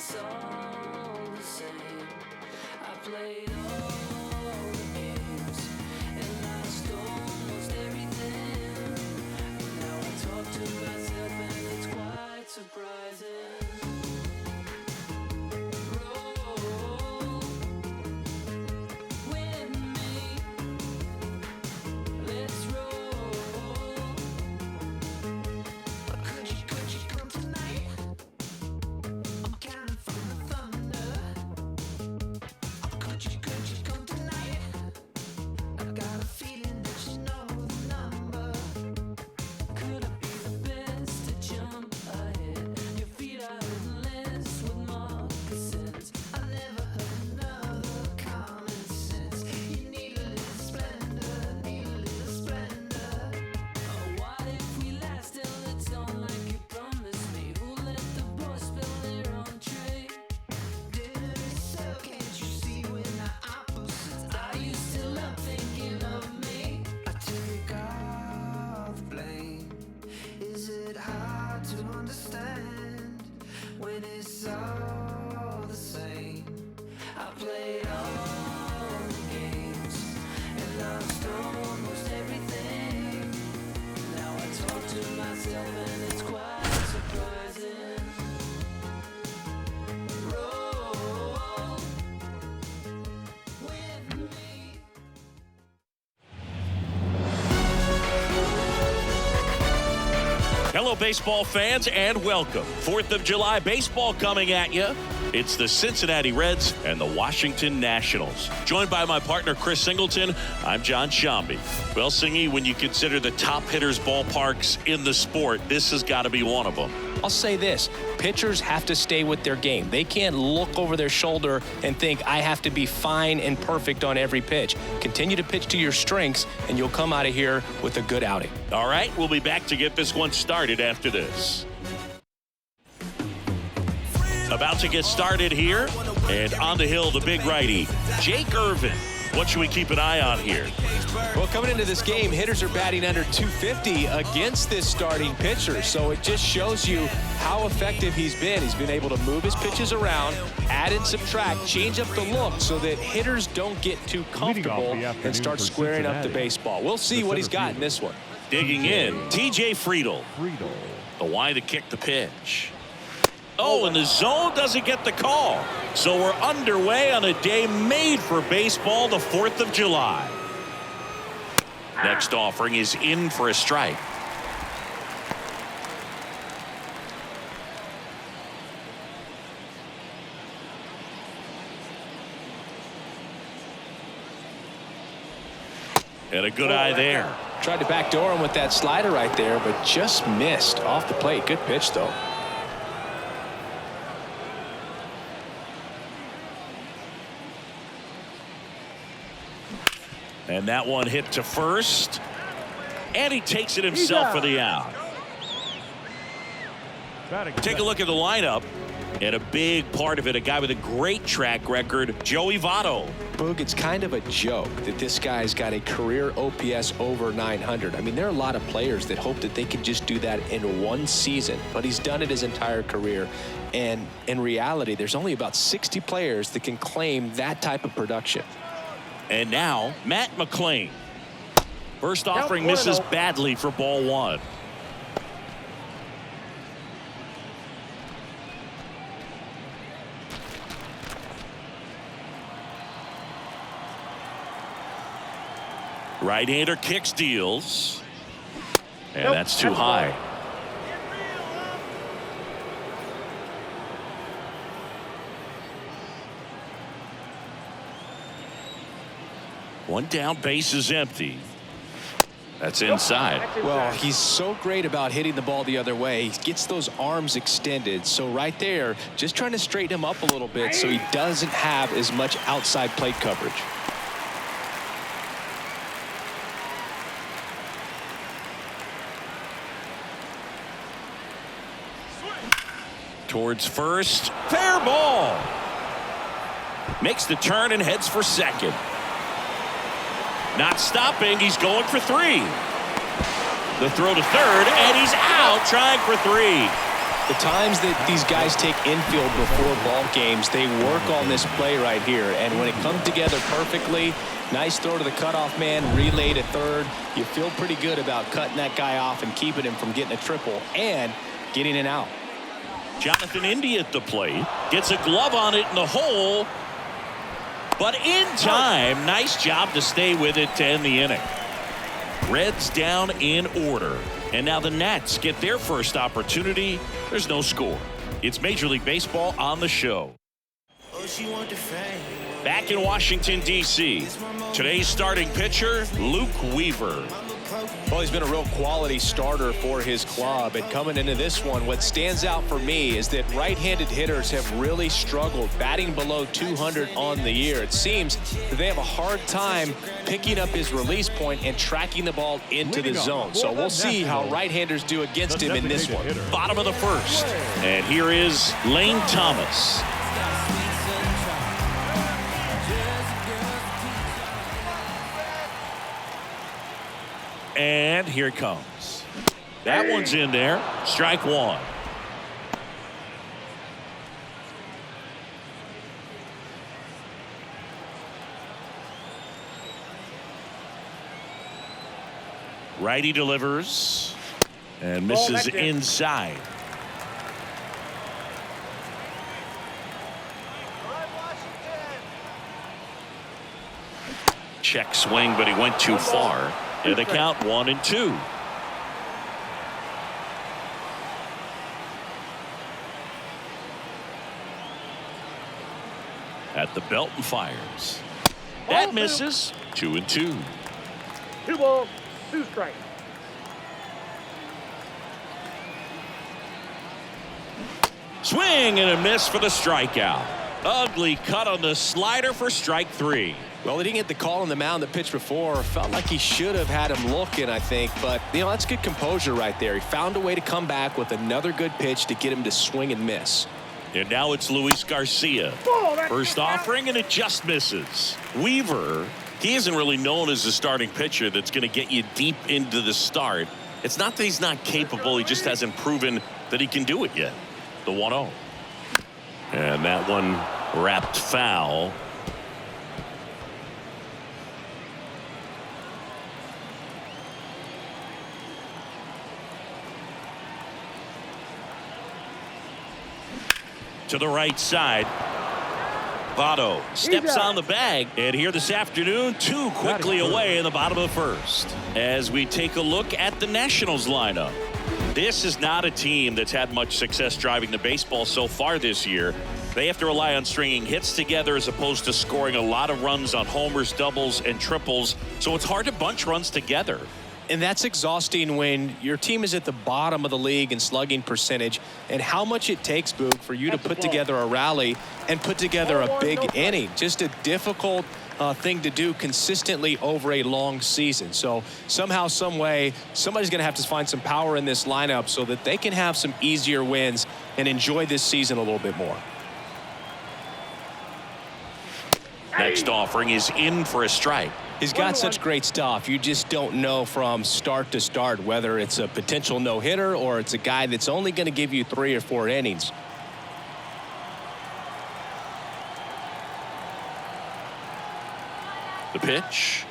it's all the same. I played all the games and lost almost everything. Now I talk to myself and it's quite surprising. Roll with me. Let's roll. Could you come tonight? I'm counting from the thunder. Could you come tonight? I got a feeling that you know the number. Could I be the best to jump ahead? Your feet are endless with moccasins. I never heard another common sense. You need a little splendor, need a little splendor. Oh, what if we last till it's on like you promised me? Who let the boys spill their entree? Dinner is served, can't you see we're not opposites? I used to love thinking of me. I take all the blame. Is it hard to understand when it's all the same? I played all the games and lost almost everything. Now I talk to myself and it's quite surprising. Roll with me. Hello, baseball fans, and welcome. 4th of July baseball coming at you. It's the Cincinnati Reds and the Washington Nationals. Joined by my partner, Chris Singleton, I'm John Shambi. Well, Singy, when you consider the top hitters' ballparks in the sport, this has got to be one of them. I'll say this, pitchers have to stay with their game. They can't look over their shoulder and think, I have to be fine and perfect on every pitch. Continue to pitch to your strengths, and you'll come out of here with a good outing. All right, we'll be back to get this one started after this. About to get started here, and on the hill, the big righty, Jake Irvin. What should we keep an eye on here? Well, coming into this game, hitters are batting under 250 against this starting pitcher. So it just shows you how effective he's been. He's been able to move his pitches around, add and subtract, change up the look so that hitters don't get too comfortable and start squaring up the baseball. We'll see what he's got in this one. Digging in, TJ Friedel. The wide to kick the pitch. Oh, and the zone doesn't get the call. So we're underway on a day made for baseball, the 4th of July. Next offering is in for a strike. And a good eye there. Tried to backdoor him with that slider right there, but just missed off the plate. Good pitch, though. And that one hit to first. And he takes it himself for the out. Take a look at the lineup. And a big part of it, a guy with a great track record, Joey Votto. Boog, it's kind of a joke that this guy's got a career OPS over 900. I mean, there are a lot of players that hope that they can just do that in one season, but he's done it his entire career. And in reality, there's only about 60 players that can claim that type of production. And now, Matt McClain. First offering misses badly for ball one. Right-hander kicks, deals. And that's too high. One down, base is empty. That's inside. Well, he's so great about hitting the ball the other way. He gets those arms extended. So right there, just trying to straighten him up a little bit so he doesn't have as much outside plate coverage. Towards first. Fair ball. Makes the turn and heads for second. Not stopping. He's going for three. The throw to third, and he's out trying for three. The times that these guys take infield before ball games, they work on this play right here. And when it comes together perfectly, nice throw to the cutoff man, relay to third. You feel pretty good about cutting that guy off and keeping him from getting a triple and getting an out. Jonathan Indy at the plate. Gets a glove on it in the hole. But in time, nice job to stay with it to end the inning. Reds down in order. And now the Nats get their first opportunity. There's no score. It's Major League Baseball on the show. Back in Washington, D.C., today's starting pitcher, Luke Weaver. Well, he's been a real quality starter for his club. And coming into this one, what stands out for me is that right-handed hitters have really struggled, batting below 200 on the year. It seems that they have a hard time picking up his release point and tracking the ball into the zone. So we'll see how right-handers do against him in this one. Bottom of the first. And here is Lane Thomas. And here it comes. That one's in there. Strike one. Righty delivers and misses inside. Check swing, but he went too far. And the count 1-2. At the belt and fires. That misses. 2-2. 2 balls, 2 strikes. Swing and a miss for the strikeout. Ugly cut on the slider for strike 3. Well, he didn't get the call on the mound, the pitch before. Felt like he should have had him looking, I think. But, that's good composure right there. He found a way to come back with another good pitch to get him to swing and miss. And now it's Luis Garcia. First offering, and it just misses. Weaver, he isn't really known as a starting pitcher that's going to get you deep into the start. It's not that he's not capable. He just hasn't proven that he can do it yet. The 1-0. And that one wrapped foul. To the right side. Votto steps on the bag, and here this afternoon, 2 quickly away in the bottom of the first. As we take a look at the Nationals lineup, this is not a team that's had much success driving the baseball so far this year. They have to rely on stringing hits together as opposed to scoring a lot of runs on homers, doubles, and triples. So it's hard to bunch runs together. And that's exhausting when your team is at the bottom of the league in slugging percentage, and how much it takes, Boog, for you to put together a rally and put together a big inning. Just a difficult thing to do consistently over a long season. So somehow, some way, somebody's going to have to find some power in this lineup so that they can have some easier wins and enjoy this season a little bit more. Next offering is in for a strike. He's got such great stuff. You just don't know from start to start whether it's a potential no-hitter or it's a guy that's only going to give you 3 or 4 innings. The pitch.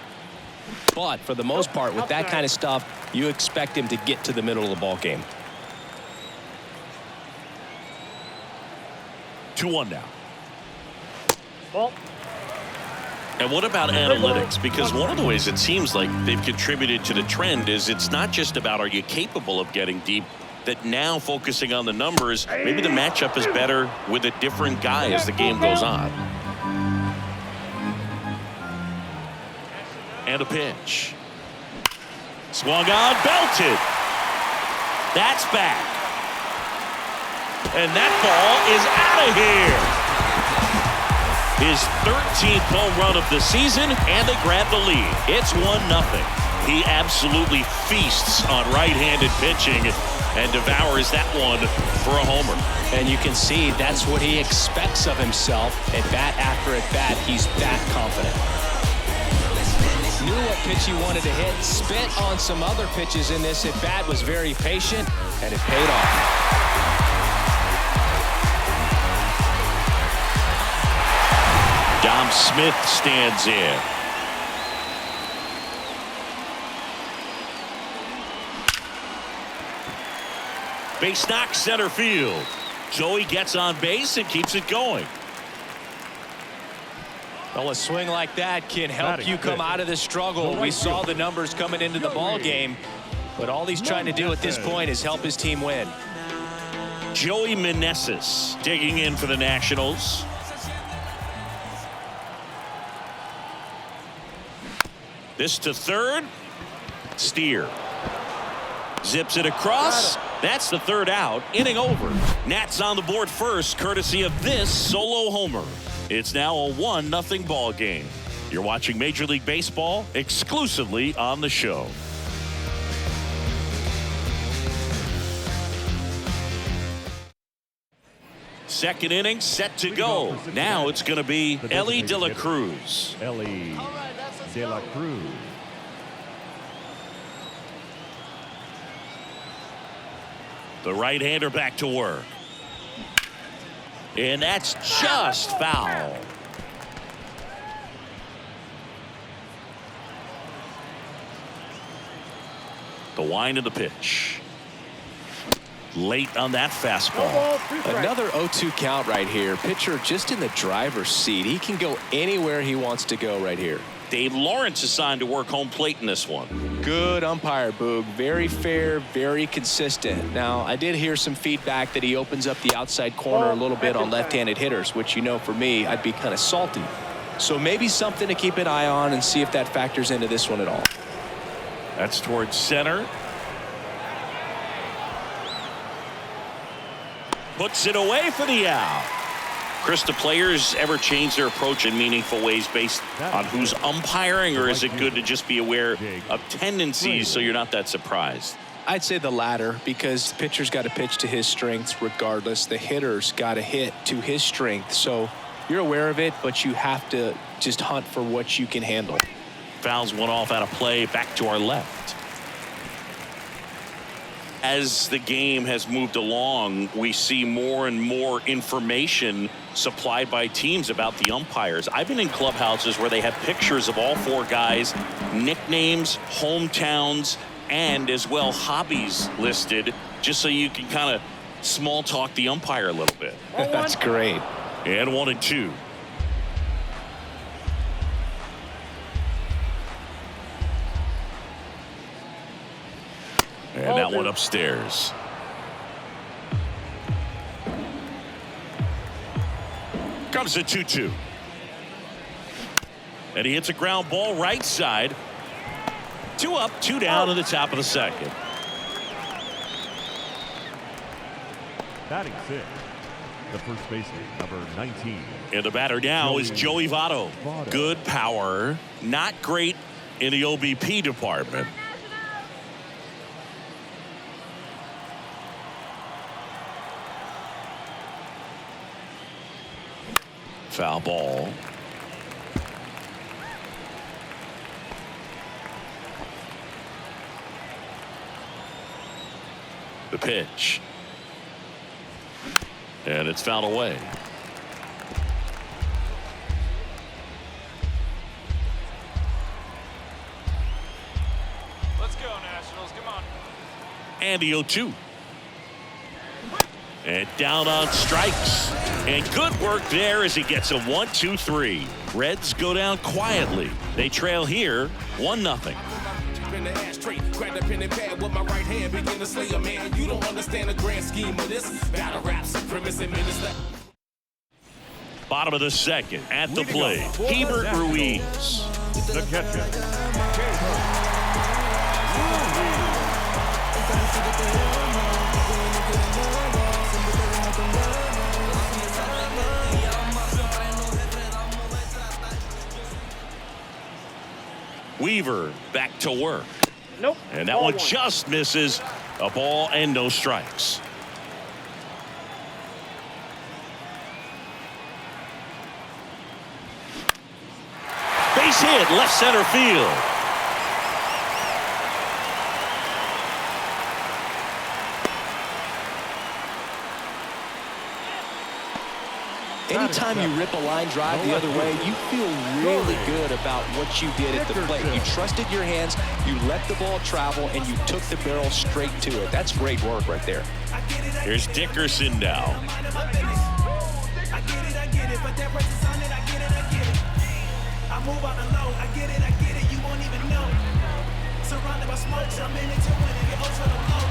But for the most part, with that kind of stuff, you expect him to get to the middle of the ball game. 2-1 now. Ball. And what about analytics? Because one of the ways it seems like they've contributed to the trend is it's not just about are you capable of getting deep, that now focusing on the numbers, maybe the matchup is better with a different guy as the game goes on. And a pitch. Swung on, belted. That's back. And that ball is out of here. His 13th home run of the season, and they grab the lead. It's 1-0. He absolutely feasts on right-handed pitching and devours that one for a homer. And you can see that's what he expects of himself. At bat after at bat, he's that confident. Knew what pitch he wanted to hit, spit on some other pitches in this at bat, was very patient, and it paid off. Dom Smith stands in. Base knock center field. Joey gets on base and keeps it going. Well, a swing like that can help you come out of the struggle. We saw the numbers coming into the ball game, but all he's trying to do at this point is help his team win. Joey Meneses digging in for the Nationals. This to third. Steer zips it across. That's the third out. Inning over. Nats on the board first, courtesy of this solo homer. It's now a 1-0 ball game. You're watching Major League Baseball exclusively on the show. Second inning set to go. Now it's going to be Ellie De La Cruz. Ellie De La Cruz. The right-hander back to work. And that's just foul. The wind of the pitch. Late on that fastball. Another 0-2 count right here. Pitcher just in the driver's seat. He can go anywhere he wants to go right here. Dave Lawrence assigned to work home plate in this one. Good umpire, Boog. Very fair, very consistent. Now, I did hear some feedback that he opens up the outside corner a little bit on left-handed hitters, which, you know, for me, I'd be kind of salty. So maybe something to keep an eye on and see if that factors into this one at all. That's towards center. Puts it away for the out. Chris, do players ever change their approach in meaningful ways based on who's umpiring, or is it good to just be aware of tendencies so you're not that surprised? I'd say the latter, because the pitcher's got to pitch to his strengths regardless. The hitter's got to hit to his strength. So you're aware of it, but you have to just hunt for what you can handle. Fouls one off out of play, back to our left. As the game has moved along, we see more and more information supplied by teams about the umpires. I've been in clubhouses where they have pictures of all four guys, nicknames, hometowns, and as well hobbies listed, just so you can kind of small talk the umpire a little bit. That's great. And 1-2. And that one upstairs. Comes a 2-2. And he hits a ground ball right side. 2 up, 2 down in the top of the second. Batting 6. The first baseman, number 19. And the batter now is Joey Votto. Good power. Not great in the OBP department. Foul ball. The pitch. And it's fouled away. Let's go, Nationals. Come on. And the 0-2. And down on strikes. And good work there as he gets a 1-2-3. Reds go down quietly. They trail here 1-0. In the ashtray, grab the pen and pad with my right hand, begin to slay a man. You don't understand the grand scheme of this. Battle rap, supremacy, minister. Bottom of the second, at the plate, Hebert Ruiz. The catcher. Weaver back to work. Nope. And that Ball one just misses. A ball and no strikes. Base hit, left center field. Anytime you rip a line drive the other way, you feel really good about what you did at the plate. You trusted your hands, you let the ball travel, and you took the barrel straight to it. That's great work right there. Here's Dickerson now. I move out alone. I get it, you won't even know. Surrounded by smoke, so I'm in it to win it. Get over the low.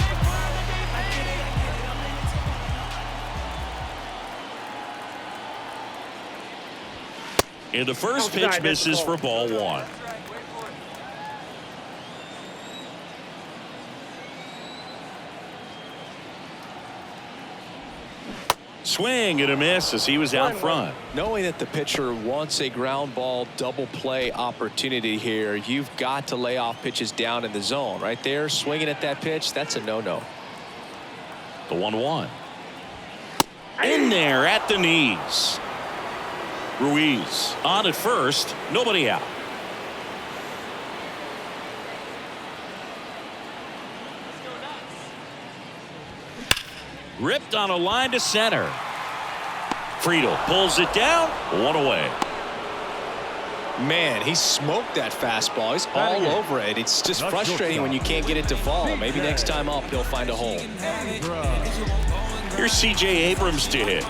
I get it, I'm in it to win it. And the first pitch misses for ball one. Swing and a miss as he was out front. Knowing that the pitcher wants a ground ball double play opportunity here, you've got to lay off pitches down in the zone. Right there, swinging at that pitch, that's a no-no. The 1-1. In there at the knees. Ruiz on at first, nobody out. Ripped on a line to center. Friedel pulls it down, one away. Man, he smoked that fastball. He's all over it. It's just frustrating when you can't get it to fall. Maybe next time up he'll find a hole. Here's C.J. Abrams to hit.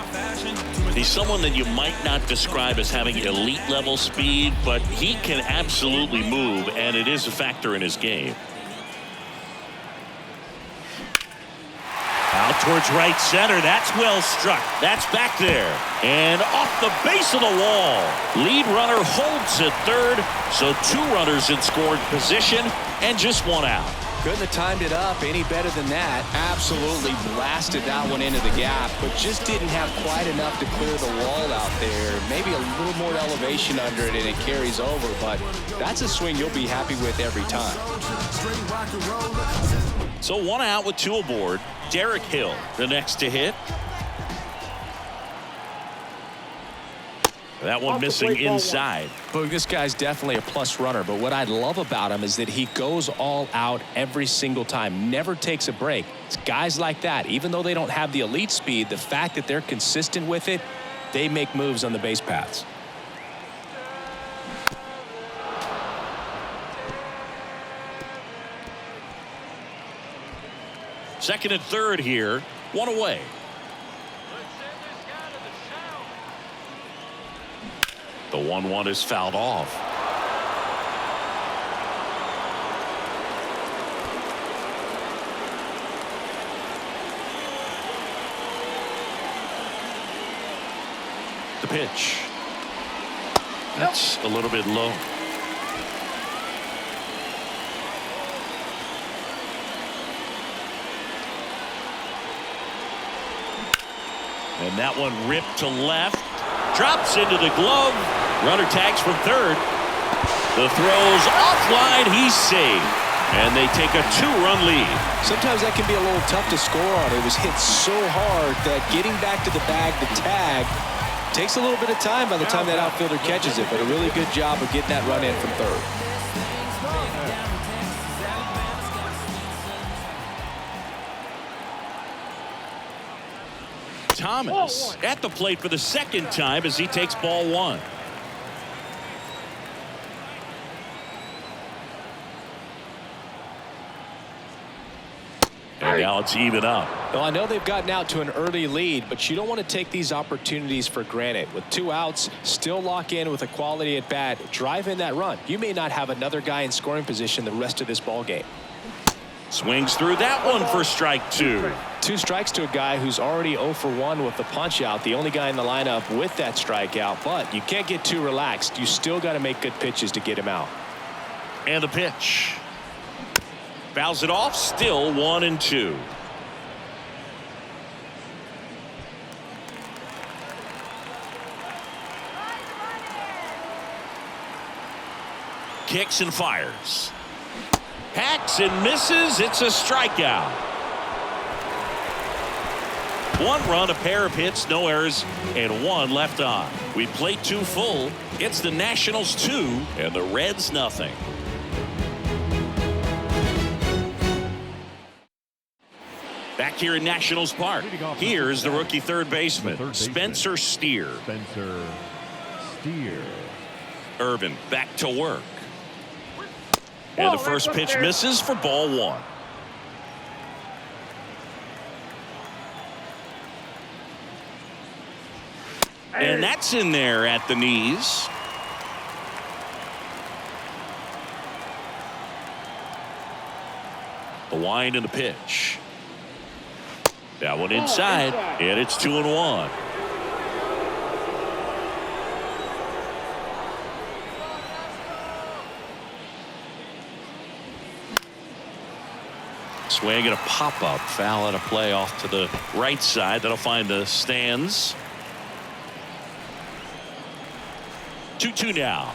He's someone that you might not describe as having elite level speed, but he can absolutely move, and it is a factor in his game. Out towards right center. That's well struck. That's back there. And off the base of the wall. Lead runner holds at third. So 2 runners in scoring position and just 1 out. Couldn't have timed it up any better than that. Absolutely blasted that one into the gap, but just didn't have quite enough to clear the wall out there. Maybe a little more elevation under it and it carries over, but that's a swing you'll be happy with every time. So 1 out with 2 aboard. Derek Hill, the next to hit. That one missing inside. Boog, this guy's definitely a plus runner, but what I love about him is that he goes all out every single time, never takes a break. It's guys like that, even though they don't have the elite speed, the fact that they're consistent with it, they make moves on the base paths. Second and third here, 1 away. The 1-1 is fouled off. The pitch. That's a little bit low. And that one ripped to left. Drops into the glove. Runner tags from third. The throw's offline. He's safe. And they take a 2-run lead. Sometimes that can be a little tough to score on. It was hit so hard that getting back to the bag, the tag, takes a little bit of time by the time that outfielder catches it. But a really good job of getting that run in from third. Thomas at the plate for the second time as he takes ball 1. And now it's even up. Well, I know they've gotten out to an early lead, but you don't want to take these opportunities for granted. With 2 outs, still lock in with a quality at bat, drive in that run. You may not have another guy in scoring position the rest of this ball game. Swings through that one for strike 2. 2 strikes to a guy who's already 0 for 1 with the punch out, the only guy in the lineup with that strikeout. But you can't get too relaxed. You still got to make good pitches to get him out. And the pitch. Fouls it off, still 1-2. Kicks and fires. Hacks and misses. It's a strikeout. 1 run, a pair of hits, no errors, and 1 left on. We played 2 full. It's the Nationals 2 and the Reds nothing. Back back here in Nationals Park. Here's the rookie third baseman, Spencer Steer. Spencer Steer. Irvin back to work. And the first pitch misses for ball one. And that's in there at the knees. The wind and the pitch. That one inside, and it's 2-1. Swing and a pop-up. Foul at a play off to the right side. That'll find the stands. 2-2 now.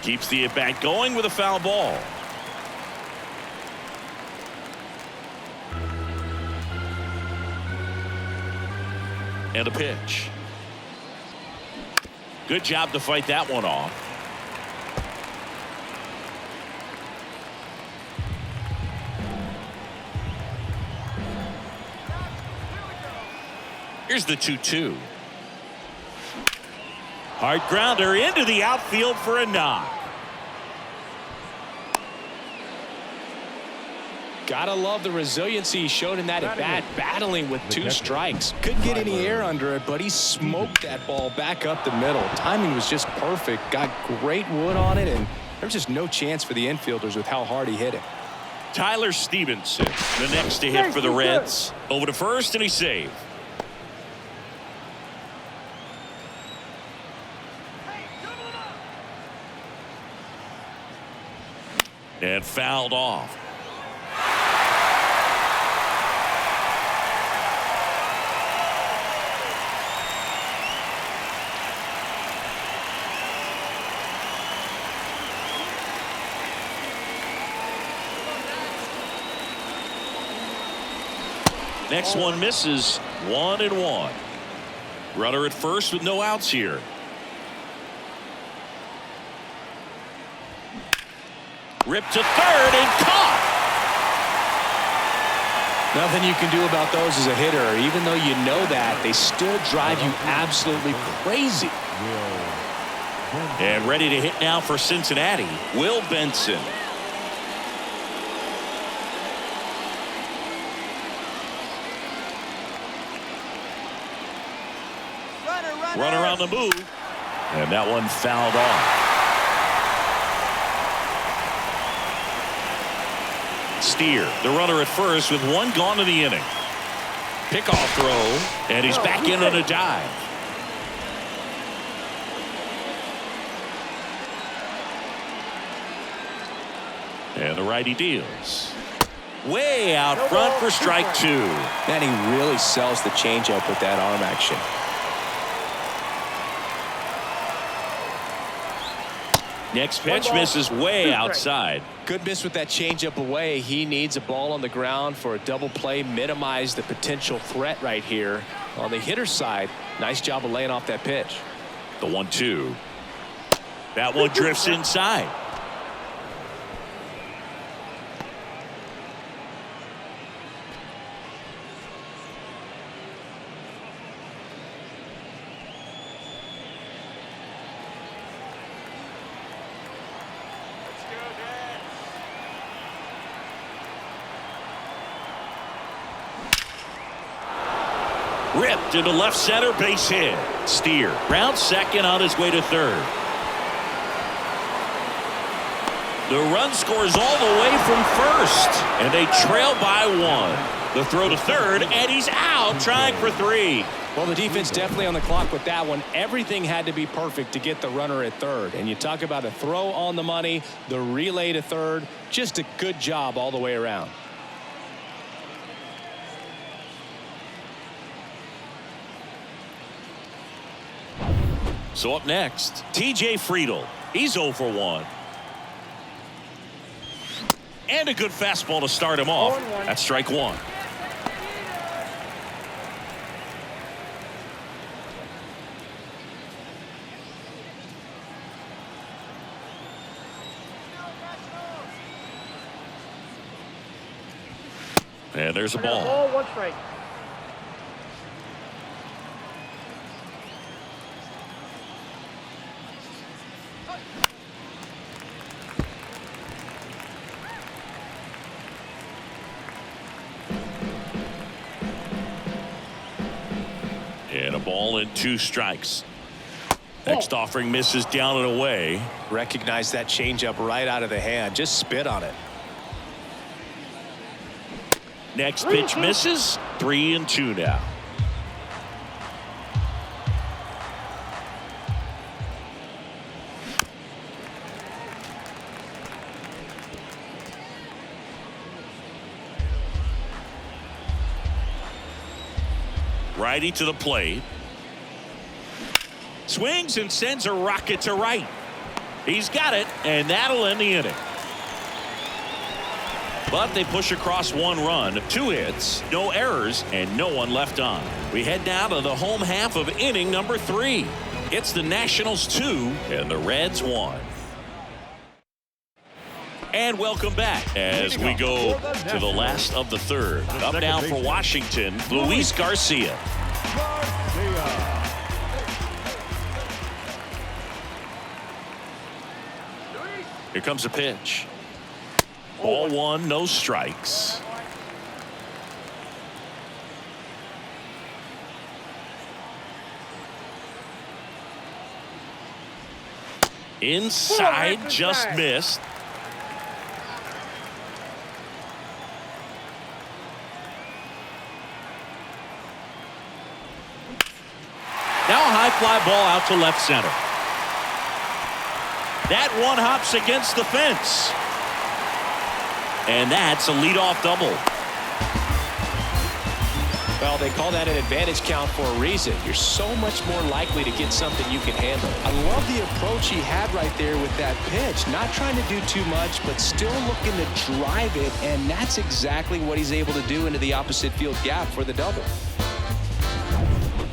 Keeps the at-bat going with a foul ball. And a pitch. Good job to fight that one off. Here's the 2-2. Hard grounder into the outfield for a knock. Gotta love the resiliency he showed in that at bat, battling with two strikes. Couldn't get any air under it, but he smoked that ball back up the middle. Timing was just perfect. Got great wood on it, and there was just no chance for the infielders with how hard he hit it. Tyler Stevenson, the next to hit for the Reds. Over to first, and he's saved. And fouled off. Next one misses. 1-1. Runner at first with no outs here. Ripped to third and caught. Nothing you can do about those as a hitter. Even though you know that, they still drive you absolutely crazy. And ready to hit now for Cincinnati, Will Benson. Runner on the move, and that one fouled off. Steer, the runner at first with one gone in the inning. Pickoff throw, and he's back in on a dive. And the righty deals. Way out front for strike two. Man, he really sells the changeup with that arm action. Next pitch misses way outside. Good miss with that changeup away. He needs a ball on the ground for a double play, minimize the potential threat right here. On the hitter's side, nice job of laying off that pitch. The 1-2. That one drifts inside. Ripped into left center, base hit. Steer round second on his way to third. The run scores all the way from first, and they trail by one. The throw to third, and he's out trying for three. Well, the defense definitely on the clock with that one. Everything had to be perfect to get the runner at third. And you talk about a throw on the money, the relay to third, just a good job all the way around. So up next, TJ Friedl. He's 0 for 1. And a good fastball to start him off. That's strike one. And there's a I got a ball. ball, 1 strike. And a ball and 2 strikes. Next offering misses down and away. Recognize that changeup right out of the hand. Just spit on it. Next pitch misses. 3-2 now. Righty to the plate. Swings and sends a rocket to right. He's got it, and that'll end the inning. But they push across 1 run, 2 hits, no errors, and no one left on. We head now to the home half of inning number 3. It's the Nationals 2 and the Reds 1. And welcome back as we go to the last of the 3rd. Up now for Washington, Luis Garcia. Here comes a pitch. Ball 1, no strikes. Inside, just missed. Now a high fly ball out to left center. That one hops against the fence. And that's a leadoff double. Well, they call that an advantage count for a reason. You're so much more likely to get something you can handle. I love the approach he had right there with that pitch. Not trying to do too much, but still looking to drive it, and that's exactly what he's able to do into the opposite field gap for the double.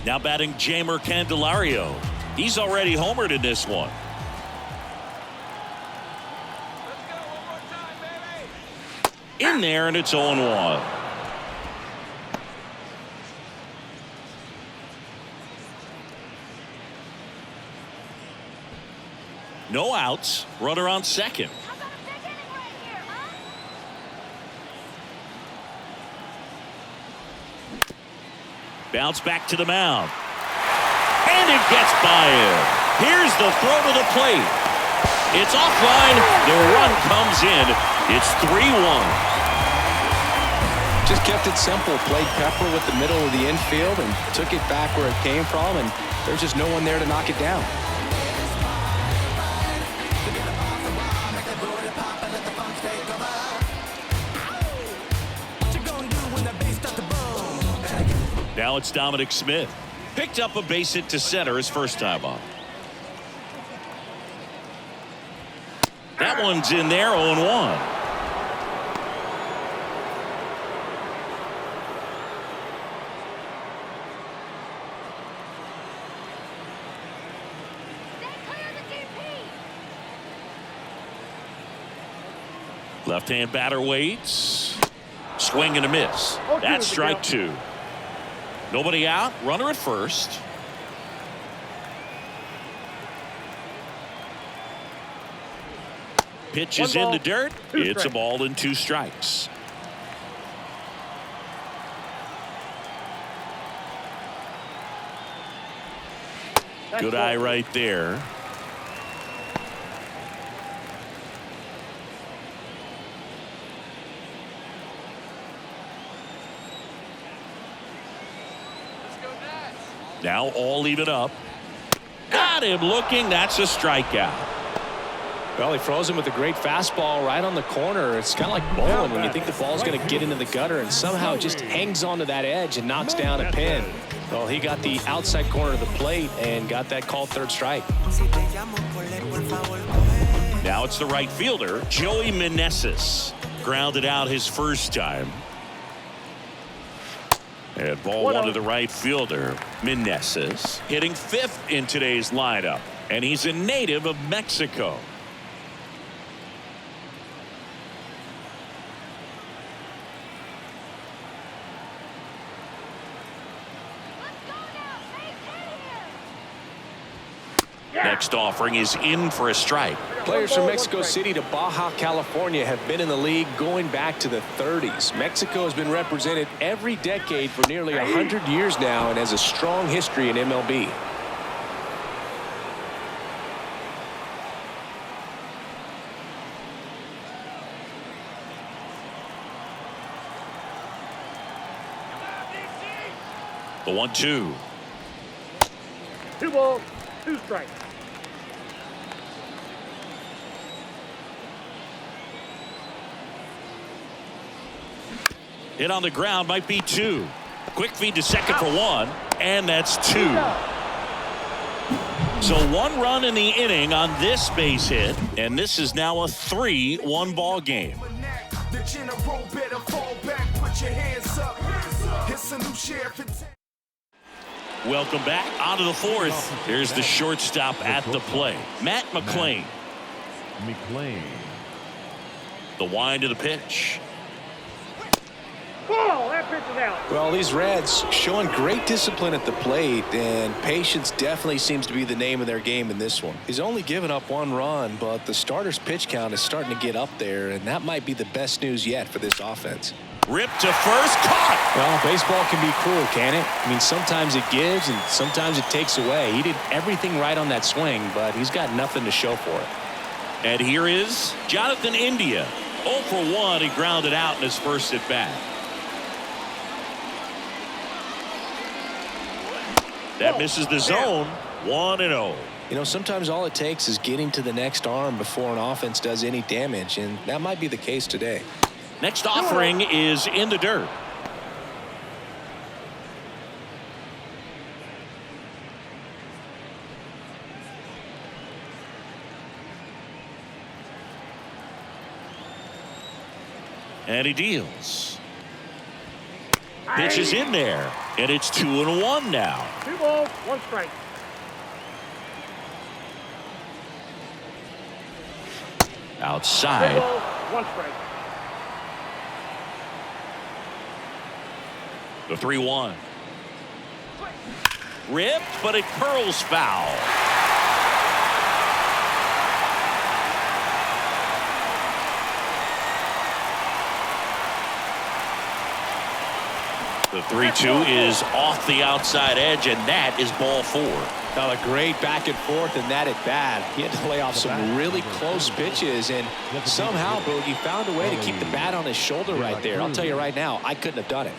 Now batting Jamer Candelario. He's already homered in this one. In there, and it's 0-1. No outs. Runner on second. Bounce back to the mound. And it gets by him. Here's the throw to the plate. It's offline. The run comes in. It's 3-1. Just kept it simple. Played pepper with the middle of the infield and took it back where it came from, and there's just no one there to knock it down. Now it's Dominic Smith. Picked up a base hit to center his first time up. That one's in there, 0-1. Left-hand batter waits. Swing and a miss. That's strike 2. Nobody out. Runner at first. Pitch is in the dirt. It's a ball and 2 strikes. Good eye right there. Now all even up. Got him looking. That's a strikeout. Well, he froze him with a great fastball right on the corner. It's kind of like bowling when you think the ball's going to get into the gutter, and somehow it just hangs onto that edge and knocks down a pin. Well, he got the outside corner of the plate and got that called 3rd strike. Now it's the right fielder, Joey Meneses. Grounded out his first time. And ball 1 to the right fielder, Meneses, hitting 5th in today's lineup. And he's a native of Mexico. Next offering is in for a strike. Players from Mexico City to Baja California have been in the league going back to the 30s. Mexico has been represented every decade for nearly 100 years now and has a strong history in MLB. The 1-2. 2 balls, 2 strikes. Hit on the ground, might be 2. Quick feed to second for 1, and that's 2. So 1 run in the inning on this base hit, and this is now a 3-1 ball game. The general better fall back, put your hands up. It's a new sheriff in town. Welcome back onto the 4th. Here's the shortstop at the plate, Matt McClain. The wind of the pitch. Ball, that pitch is out. Well, these Reds showing great discipline at the plate, and patience definitely seems to be the name of their game in this one. He's only given up 1 run, but the starter's pitch count is starting to get up there, and that might be the best news yet for this offense. Ripped to first, caught. Well, baseball can be cruel, can it? I mean, sometimes it gives and sometimes it takes away. He did everything right on that swing, but he's got nothing to show for it. And here is Jonathan India. 0 for 1, he grounded out in his first at bat. That misses the zone. 1-0. You know, sometimes all it takes is getting to the next arm before an offense does any damage, and that might be the case today. Next offering is in the dirt. And he deals. Pitch is in there, and it's 2-1 now. 2 balls, 1 strike. Outside. 2 balls, 1 strike. The 3-1. Ripped, but it curls foul. The 3-2 is off the outside edge, and that is ball 4. Now a great back and forth, and that at bat. He had to lay off some really close pitches, and somehow Boogie found a way to keep the bat on his shoulder right there. I'll tell you right now, I couldn't have done it.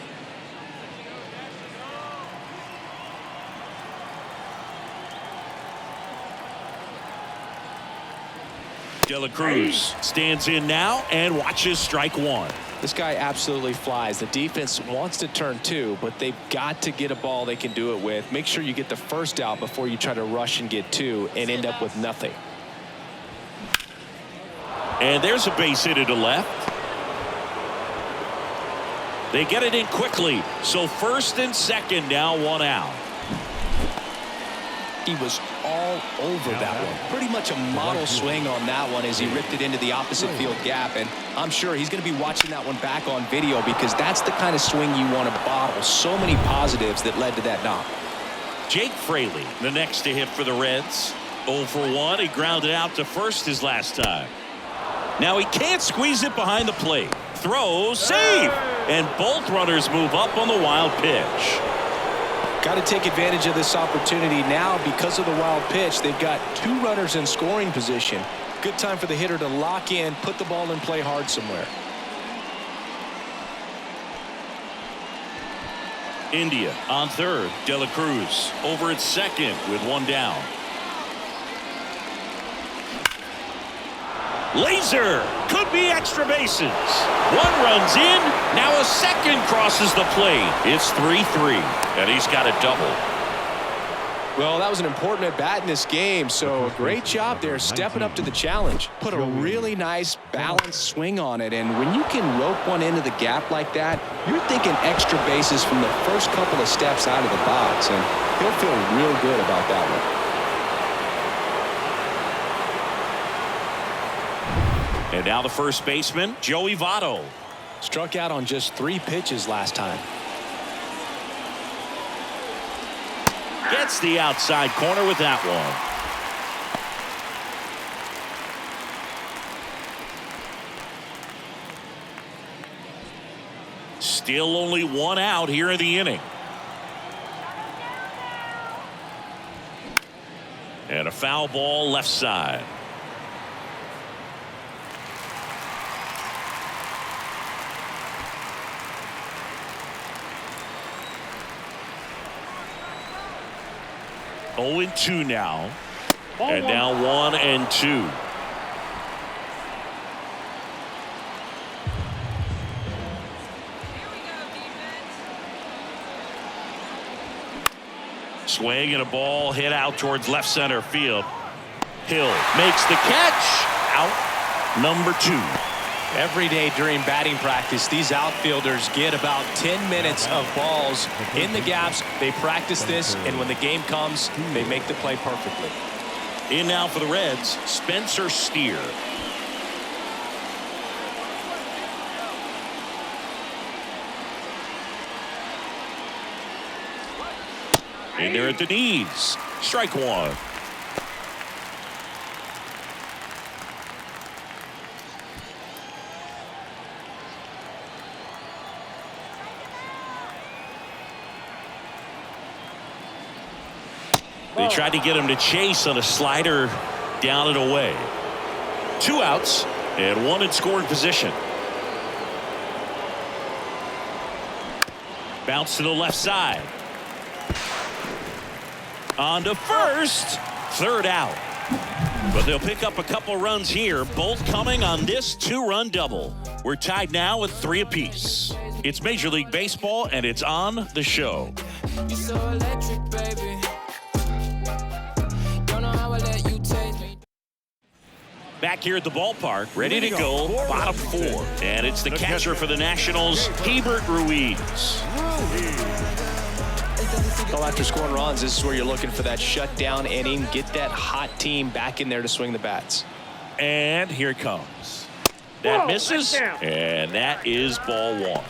De La Cruz stands in now and watches strike 1. This guy absolutely flies. The defense wants to turn 2, but they've got to get a ball they can do it with. Make sure you get the first out before you try to rush and get 2 and end up with nothing. And there's a base hit to left. They get it in quickly. So first and second now, 1 out. He was all over that one. Pretty much a model swing on that one as he ripped it into the opposite field gap. And I'm sure he's going to be watching that one back on video because that's the kind of swing you want to bottle. So many positives that led to that knock. Jake Fraley, the next to hit for the Reds. 0 for 1. He grounded out to first his last time. Now he can't squeeze it behind the plate. Throw, save! And both runners move up on the wild pitch. Got to take advantage of this opportunity now because of the wild pitch. They've got 2 runners in scoring position. Good time for the hitter to lock in, put the ball and play hard somewhere. India on third. De La Cruz over at second with 1 down. Laser could be extra bases. 1 runs in. Now a second crosses the plate. It's 3-3, and he's got a double. Well, that was an important at bat in this game, so a great job there stepping up to the challenge. Put a really nice balanced swing on it, and when you can rope one into the gap like that, you're thinking extra bases from the first couple of steps out of the box, and he'll feel real good about that one. And now the first baseman, Joey Votto. Struck out on just 3 pitches last time. Gets the outside corner with that one. Still only one out here in the inning. And a foul ball left side. Oh, 0-2 now. And now 1-2. Swing and a ball hit out towards left center field. Hill makes the catch. Out number 2. Every day during batting practice, these outfielders get about 10 minutes of balls in the gaps. They practice this, and when the game comes, they make the play perfectly. In now for the Reds, Spencer Steer. In there at the knees. Strike 1. They tried to get him to chase on a slider down and away. 2 outs and 1 in scoring position. Bounce to the left side. On to first. 3rd out. But they'll pick up a couple runs here, both coming on this 2-run double. We're tied now with 3 apiece. It's Major League Baseball, and it's on the show. You're so electric, baby. Don't know how I let you taste me. Back here at the ballpark, ready to go, bottom 4. And it's the catcher for the Nationals, Hebert Ruiz. Well, after scoring runs, this is where you're looking for that shutdown inning. Get that hot team back in there to swing the bats. And here it comes. That misses, and that is ball 1.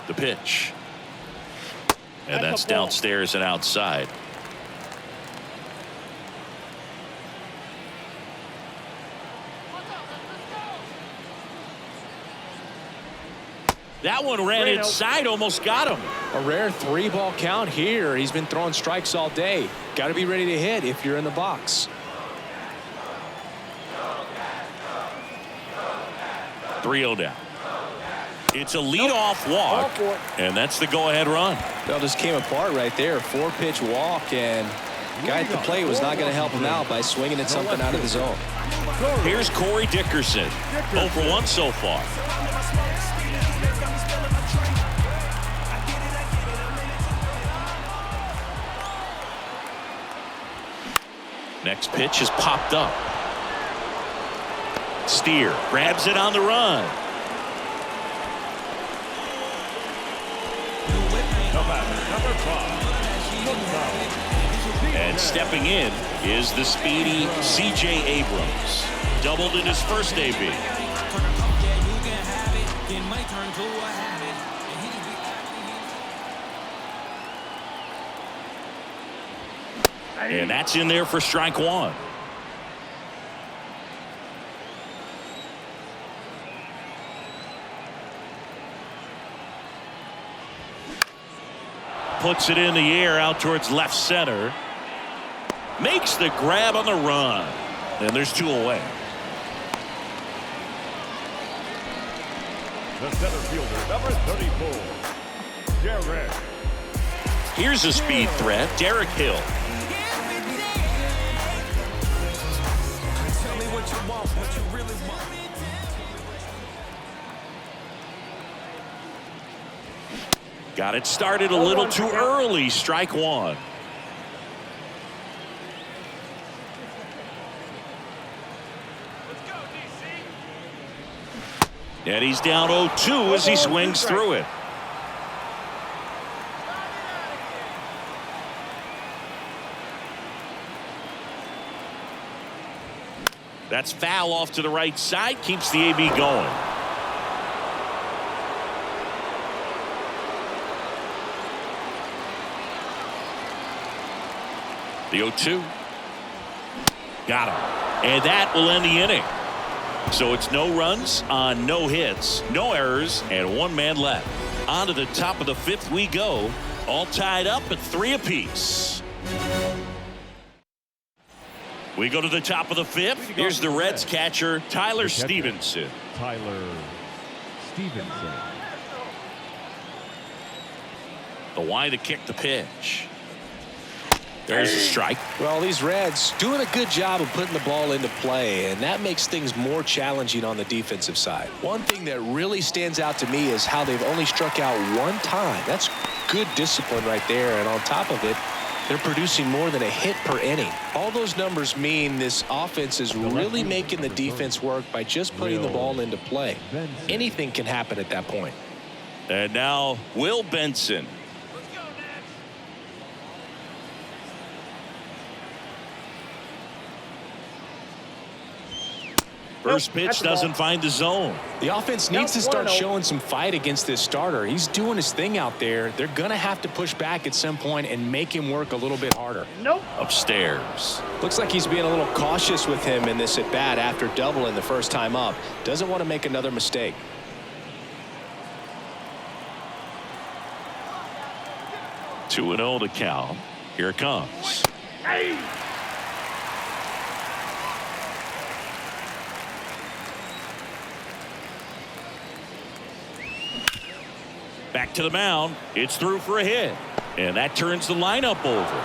The pitch. And that's downstairs and outside. That one ran inside, almost got him. A rare 3-ball count here. He's been throwing strikes all day. Got to be ready to hit if you're in the box. 3-0 down. It's a leadoff walk, and that's the go-ahead run. Well, just came apart right there. 4-pitch walk, and the guy at the plate was not going to help him out by swinging at something out of the zone. Here's Corey Dickerson. 0 for 1 so far. Next pitch is popped up. Steer grabs it on the run. And stepping in is the speedy C.J. Abrams. Doubled in his first AB. And that's in there for strike 1. Puts it in the air out towards left center. Makes the grab on the run. And there's 2 away. The center fielder, number 34, Derek. Here's a speed threat, Derek Hill. Tell me what you want, what you really want. Got it started a little too early. Strike 1. And he's down 0-2 as he swings through it. That's foul off to the right side. Keeps the AB going. The 0-2. Got him. And that will end the inning. So it's no runs on no hits, no errors, and one man left. On to the top of the 5th we go. All tied up at 3 apiece. We go to the top of the 5th. Here's the Reds catcher, Tyler Stevenson. Tyler Stevenson. The wide to kick the pitch. There's a strike. Well, these Reds doing a good job of putting the ball into play, and that makes things more challenging on the defensive side. One thing that really stands out to me is how they've only struck out 1 time. That's good discipline right there, and on top of it, they're producing more than a hit per inning. All those numbers mean this offense is really making the defense work by just putting the ball into play. Anything can happen at that point. And now Will Benson. First pitch doesn't find the zone. The offense needs to start showing some fight against this starter. He's doing his thing out there. They're going to have to push back at some point and make him work a little bit harder. Nope. Upstairs. Looks like he's being a little cautious with him in this at bat after doubling the first time up. Doesn't want to make another mistake. Two and 0 to count. Here it comes. Hey. Back to the mound. It's through for a hit. And that turns the lineup over.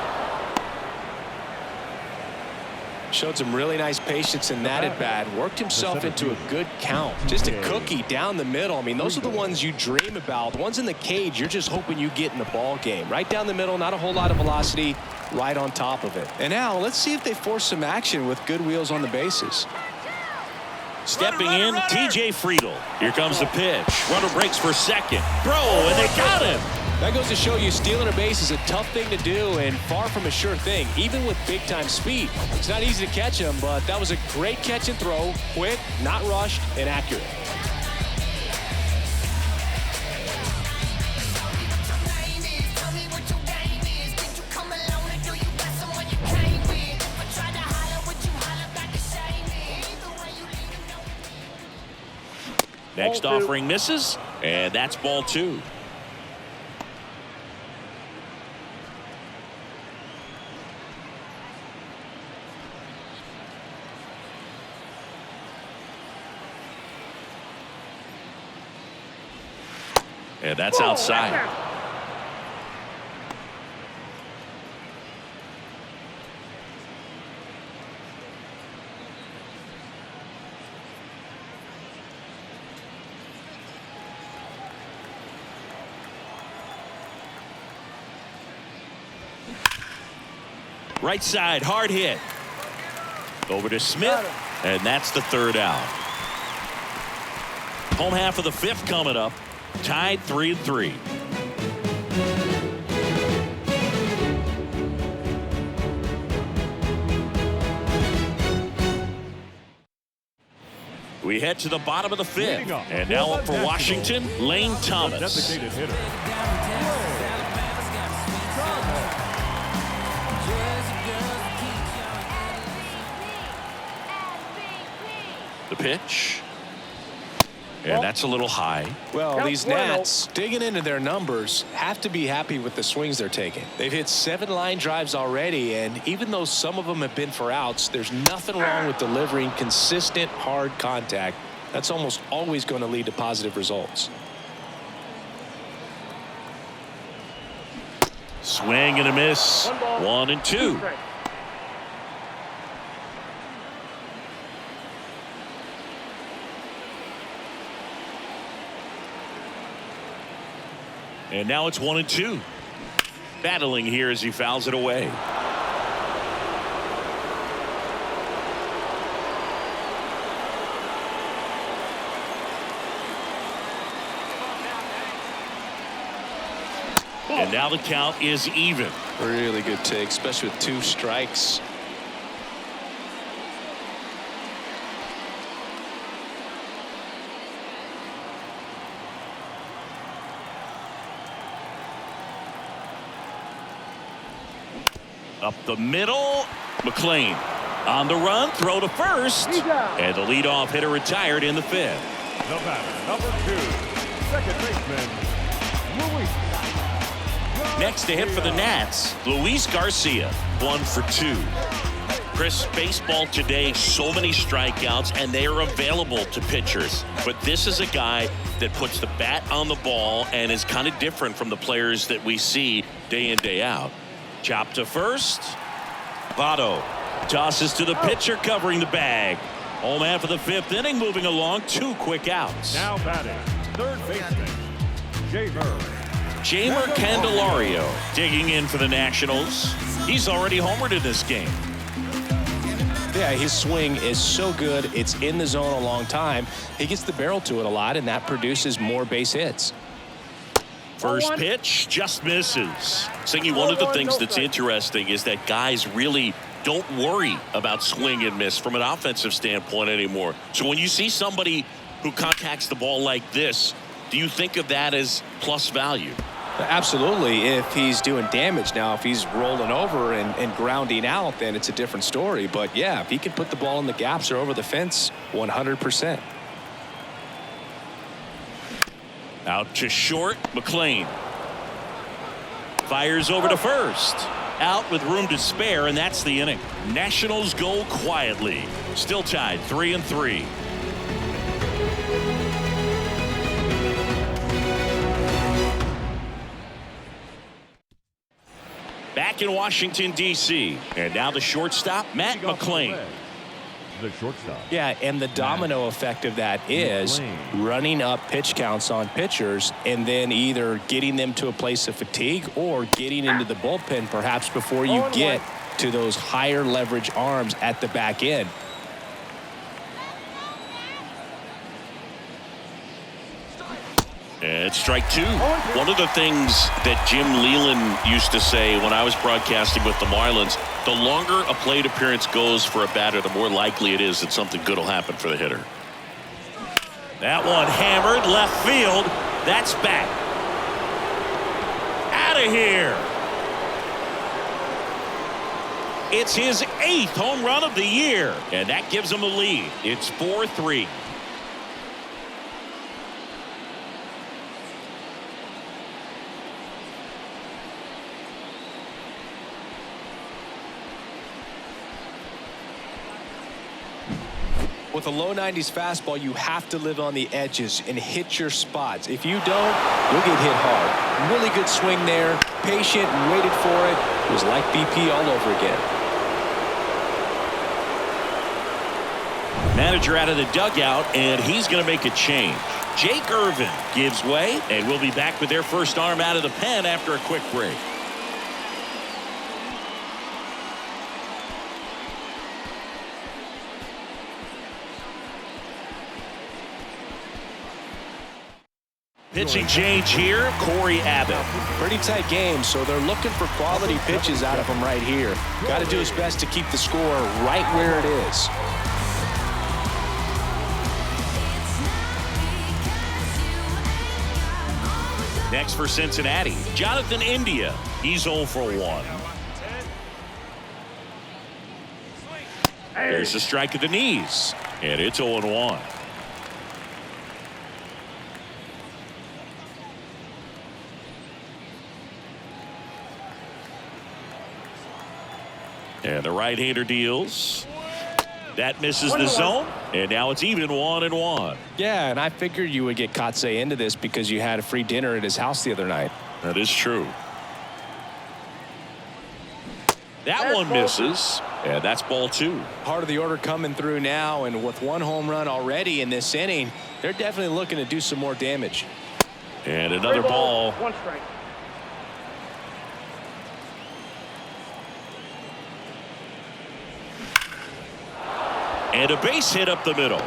Showed some really nice patience in that at bat. Worked himself into a good count. Just a cookie down the middle. I mean, those are the ones you dream about. The ones in the cage, you're just hoping you get in the ball game. Right down the middle, not a whole lot of velocity, right on top of it. And now let's see if they force some action with good wheels on the bases. Stepping in, TJ Friedl. Here comes the pitch. Runner breaks for second. Throw, and they got him. That goes to show you stealing a base is a tough thing to do and far from a sure thing, even with big-time speed. It's not easy to catch him, but that was a great catch and throw. Quick, not rushed, and accurate. Next offering misses, and that's ball 2. And that's outside. Right side, hard hit. Over to Smith, and that's the 3rd out. Home half of the 5th coming up. Tied 3-3. We head to the bottom of the 5th. And now up for Washington, Lane Thomas. Designated hitter. The pitch. And that's a little high. Well, these Nats, digging into their numbers, have to be happy with the swings they're taking. They've hit 7 line drives already, and even though some of them have been for outs, there's nothing wrong with delivering consistent, hard contact. That's almost always going to lead to positive results. Swing and a miss. 1 and 2. And now it's 1 and 2. Battling here as he fouls it away. And now the count is even. Really good take, especially with 2 strikes. Up the middle. McLean on the run. Throw to first. And the leadoff hitter retired in the fifth. The batter, number 2, second baseman, Luis. Next to hit for the Nats, Luis Garcia, 1 for 2. Chris, baseball today, so many strikeouts, and they are available to pitchers. But this is a guy that puts the bat on the ball and is kind of different from the players that we see day in, day out. Chop to first. Votto tosses to the pitcher covering the bag. Home half of the fifth inning, moving along, 2 quick outs. Now batting, third baseman, Jamer Candelario digging in for the Nationals. He's already homered in this game. Yeah, his swing is so good. It's in the zone a long time. He gets the barrel to it a lot, and that produces more base hits. First pitch just misses. Singy, one of the things that's interesting is that guys really don't worry about swing and miss from an offensive standpoint anymore. So when you see somebody who contacts the ball like this, do you think of that as plus value? Absolutely, if he's doing damage. Now, if he's rolling over and grounding out, then it's a different story. But yeah, if he can put the ball in the gaps or over the fence, 100%. Out to short, McLean fires over to first. Out with room to spare, and that's the inning. Nationals go quietly. Still tied 3-3. Back in Washington, D.C. And now the shortstop, Matt McLean. The shortstop. Yeah, and the domino effect of that is running up pitch counts on pitchers and then either getting them to a place of fatigue or getting into the bullpen perhaps before you get to those higher leverage arms at the back end. It's strike 2. One of the things that Jim Leland used to say when I was broadcasting with the Marlins, the longer a plate appearance goes for a batter, the more likely it is that something good will happen for the hitter. That one hammered left field. That's back. Out of here. It's his 8th home run of the year, and that gives him a lead. It's 4-3. With a low 90s fastball, you have to live on the edges and hit your spots. If you don't, you'll get hit hard. Really good swing there. Patient, waited for it. It was like BP all over again. Manager out of the dugout, and he's going to make a change. Jake Irvin gives way, and we'll be back with their first arm out of the pen after a quick break. Pitching change here, Corey Abbott. Pretty tight game, so they're looking for quality pitches out of him right here. Got to do his best to keep the score right where it is. Next for Cincinnati, Jonathan India. He's 0 for 1. There's a strike at the knees, and it's 0-1. And the right-hander deals. That misses the zone, and now it's even 1-1. Yeah, and I figured you would get Kotsay into this because you had a free dinner at his house the other night. That is true. That one misses, and that's ball 2. Part of the order coming through now, and with 1 home run already in this inning, they're definitely looking to do some more damage. And another ball. 1 strike. And a base hit up the middle.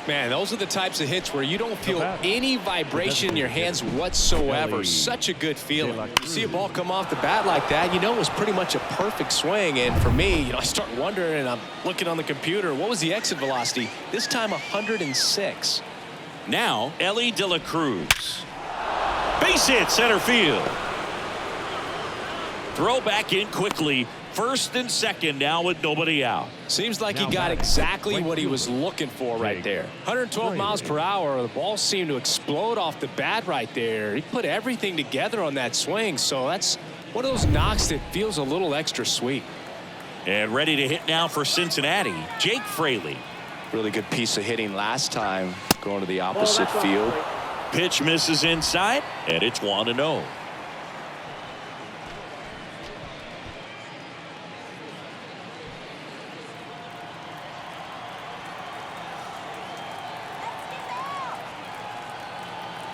Man, those are the types of hits where you don't feel any vibration in your hands whatsoever. Such a good feeling. You see a ball come off the bat like that, you know it was pretty much a perfect swing. And for me, I start wondering, and I'm looking on the computer, what was the exit velocity? This time 106. Now, Ellie De La Cruz. Base hit center field. Throw back in quickly. First and second now with nobody out. Seems like he got exactly what he was looking for right there. 112 miles per hour. The ball seemed to explode off the bat right there. He put everything together on that swing. So that's one of those knocks that feels a little extra sweet. And ready to hit now for Cincinnati, Jake Fraley. Really good piece of hitting last time, going to the opposite field. Pitch misses inside, and it's 1-0.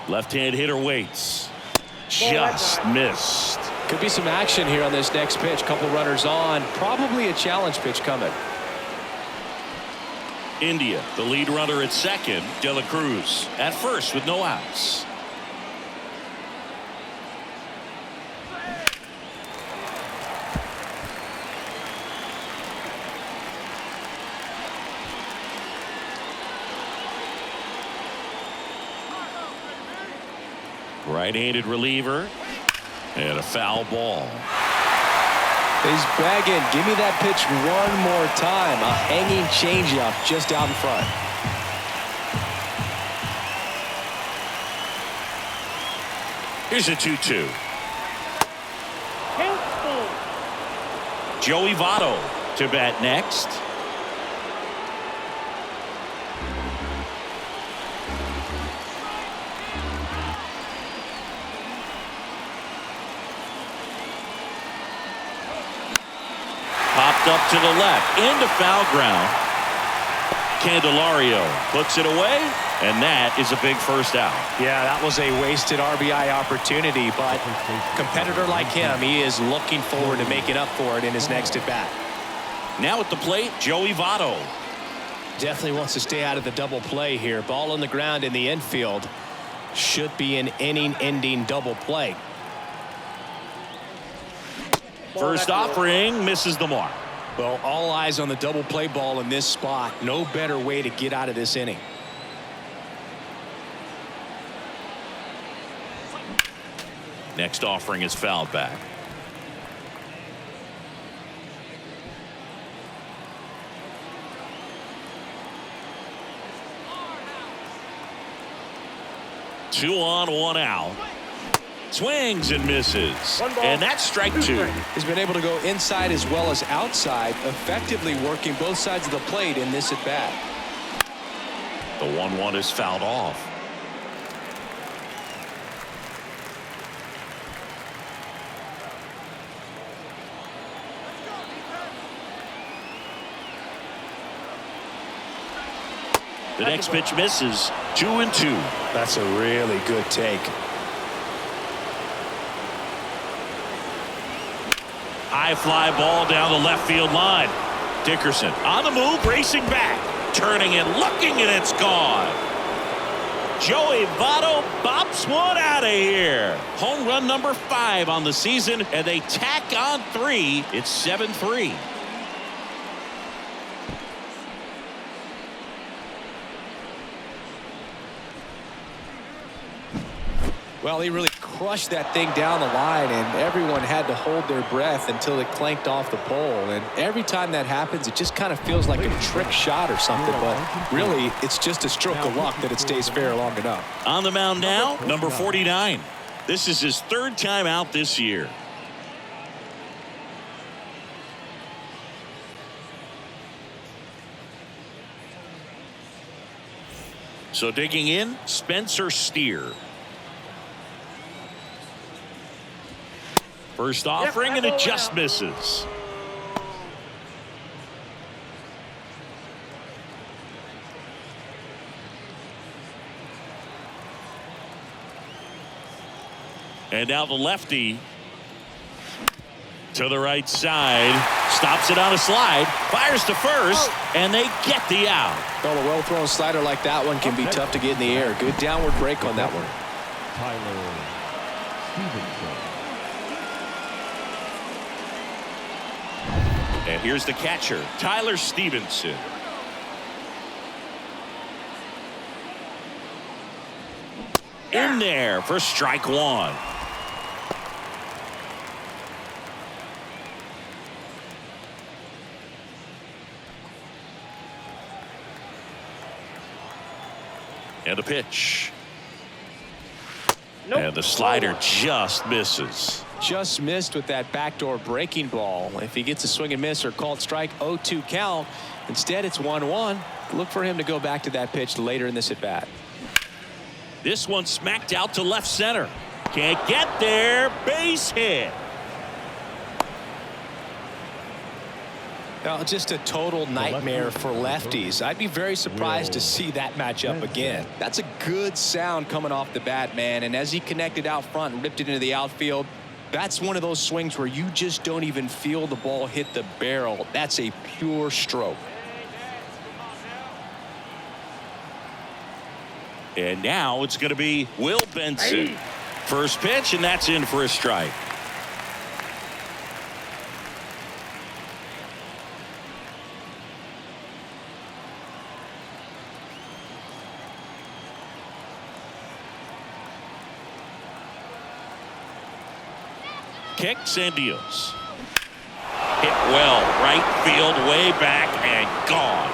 Left-hand hitter waits. Just missed. Could be some action here on this next pitch. Couple runners on. Probably a challenge pitch coming. India, the lead runner at second. De La Cruz at first with no outs. Right-handed reliever. And a foul ball. He's begging. Give me that pitch one more time. A hanging changeup just out in front. Here's a 2-2. Joey Votto to bat next. Popped up to the left into foul ground. Candelario puts it away, and that is a big first out. Yeah, that was a wasted RBI opportunity, but a competitor like him, he is looking forward to making up for it in his next at bat. Now at the plate, Joey Votto. Definitely wants to stay out of the double play here. Ball on the ground in the infield. Should be an inning-ending double play. First offering misses the mark. Well, all eyes on the double play ball in this spot. No better way to get out of this inning. Next offering is fouled back. Two on, one out. Swings and misses. And that's strike two. He's been able to go inside as well as outside, effectively working both sides of the plate in this at bat. The 1-1 is fouled off. The next pitch misses. 2-2. That's a really good take. High fly ball down the left field line. Dickerson on the move, racing back, turning and looking, and it's gone. Joey Votto bops one out of here. Home run number 5 on the season, and they tack on 3. It's 7-3. Well, he really crushed that thing down the line, and everyone had to hold their breath until it clanked off the pole. And every time that happens, it just kind of feels like a trick shot or something, but really, it's just a stroke of luck that it stays fair long enough. On the mound now, number 49. This is his 3rd time out this year. So digging in, Spencer Steer. First offering, and it just misses. And now the lefty to the right side, stops it on a slide, fires to first, and they get the out. Well, a well-thrown slider like that one can be tough to get in the air. Good downward break on that one. Tyler Stevenson. And here's the catcher, Tyler Stevenson. In in there for strike one. And a pitch. Nope. And the slider just misses. Just missed with that backdoor breaking ball. If he gets a swing and miss or called strike, 0-2 count. Instead, it's 1-1. Look for him to go back to that pitch later in this at bat. This one smacked out to left center. Can't get there. Base hit. Now, just a total nightmare for lefties. I'd be very surprised to see that matchup again. That's a good sound coming off the bat, man. And as he connected out front and ripped it into the outfield, that's one of those swings where you just don't even feel the ball hit the barrel. That's a pure stroke. And now it's going to be Will Benson. First pitch, and that's in for a strike. Kicks and deals. Hit well, right field, way back and gone.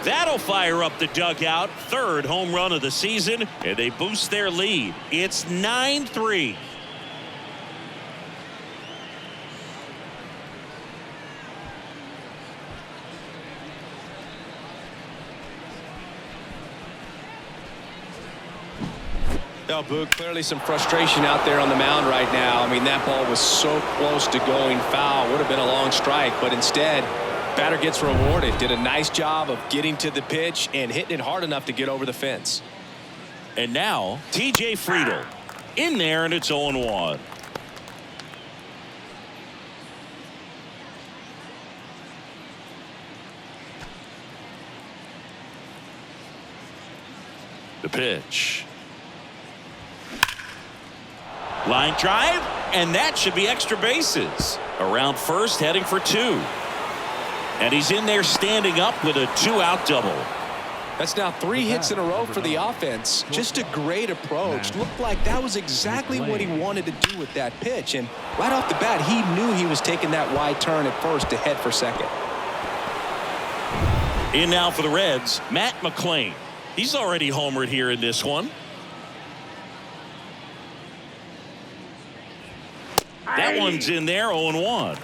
That'll fire up the dugout. Third home run of the season, and they boost their lead. It's 9-3. Now, Boog, clearly some frustration out there on the mound right now. I mean, that ball was so close to going foul. Would have been a long strike, but instead, batter gets rewarded. Did a nice job of getting to the pitch and hitting it hard enough to get over the fence. And now, TJ Friedel in there, and it's 0-1. The pitch. Line drive, and that should be extra bases. Around first, heading for two. And he's in there standing up with a 2-out double. That's now 3 hits in a row for the offense. Just a great approach. Looked like that was exactly what he wanted to do with that pitch. And right off the bat, he knew he was taking that wide turn at first to head for second. In now for the Reds, Matt McClain. He's already homered here in this one. That one's in there, 0-1.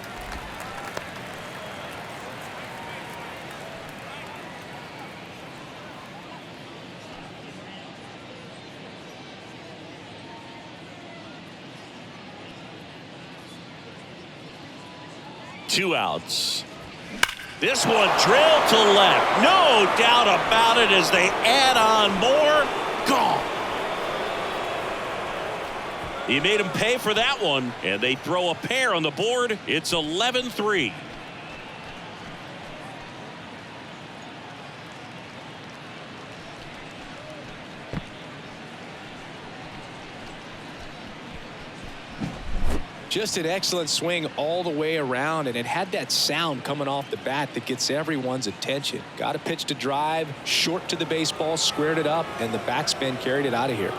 Two outs. This one drilled to left. No doubt about it as they add on more. Gone. He made him pay for that one, and they throw a pair on the board. It's 11-3. Just an excellent swing all the way around, and it had that sound coming off the bat that gets everyone's attention. Got a pitch to drive, short to the baseball, squared it up, and the backspin carried it out of here.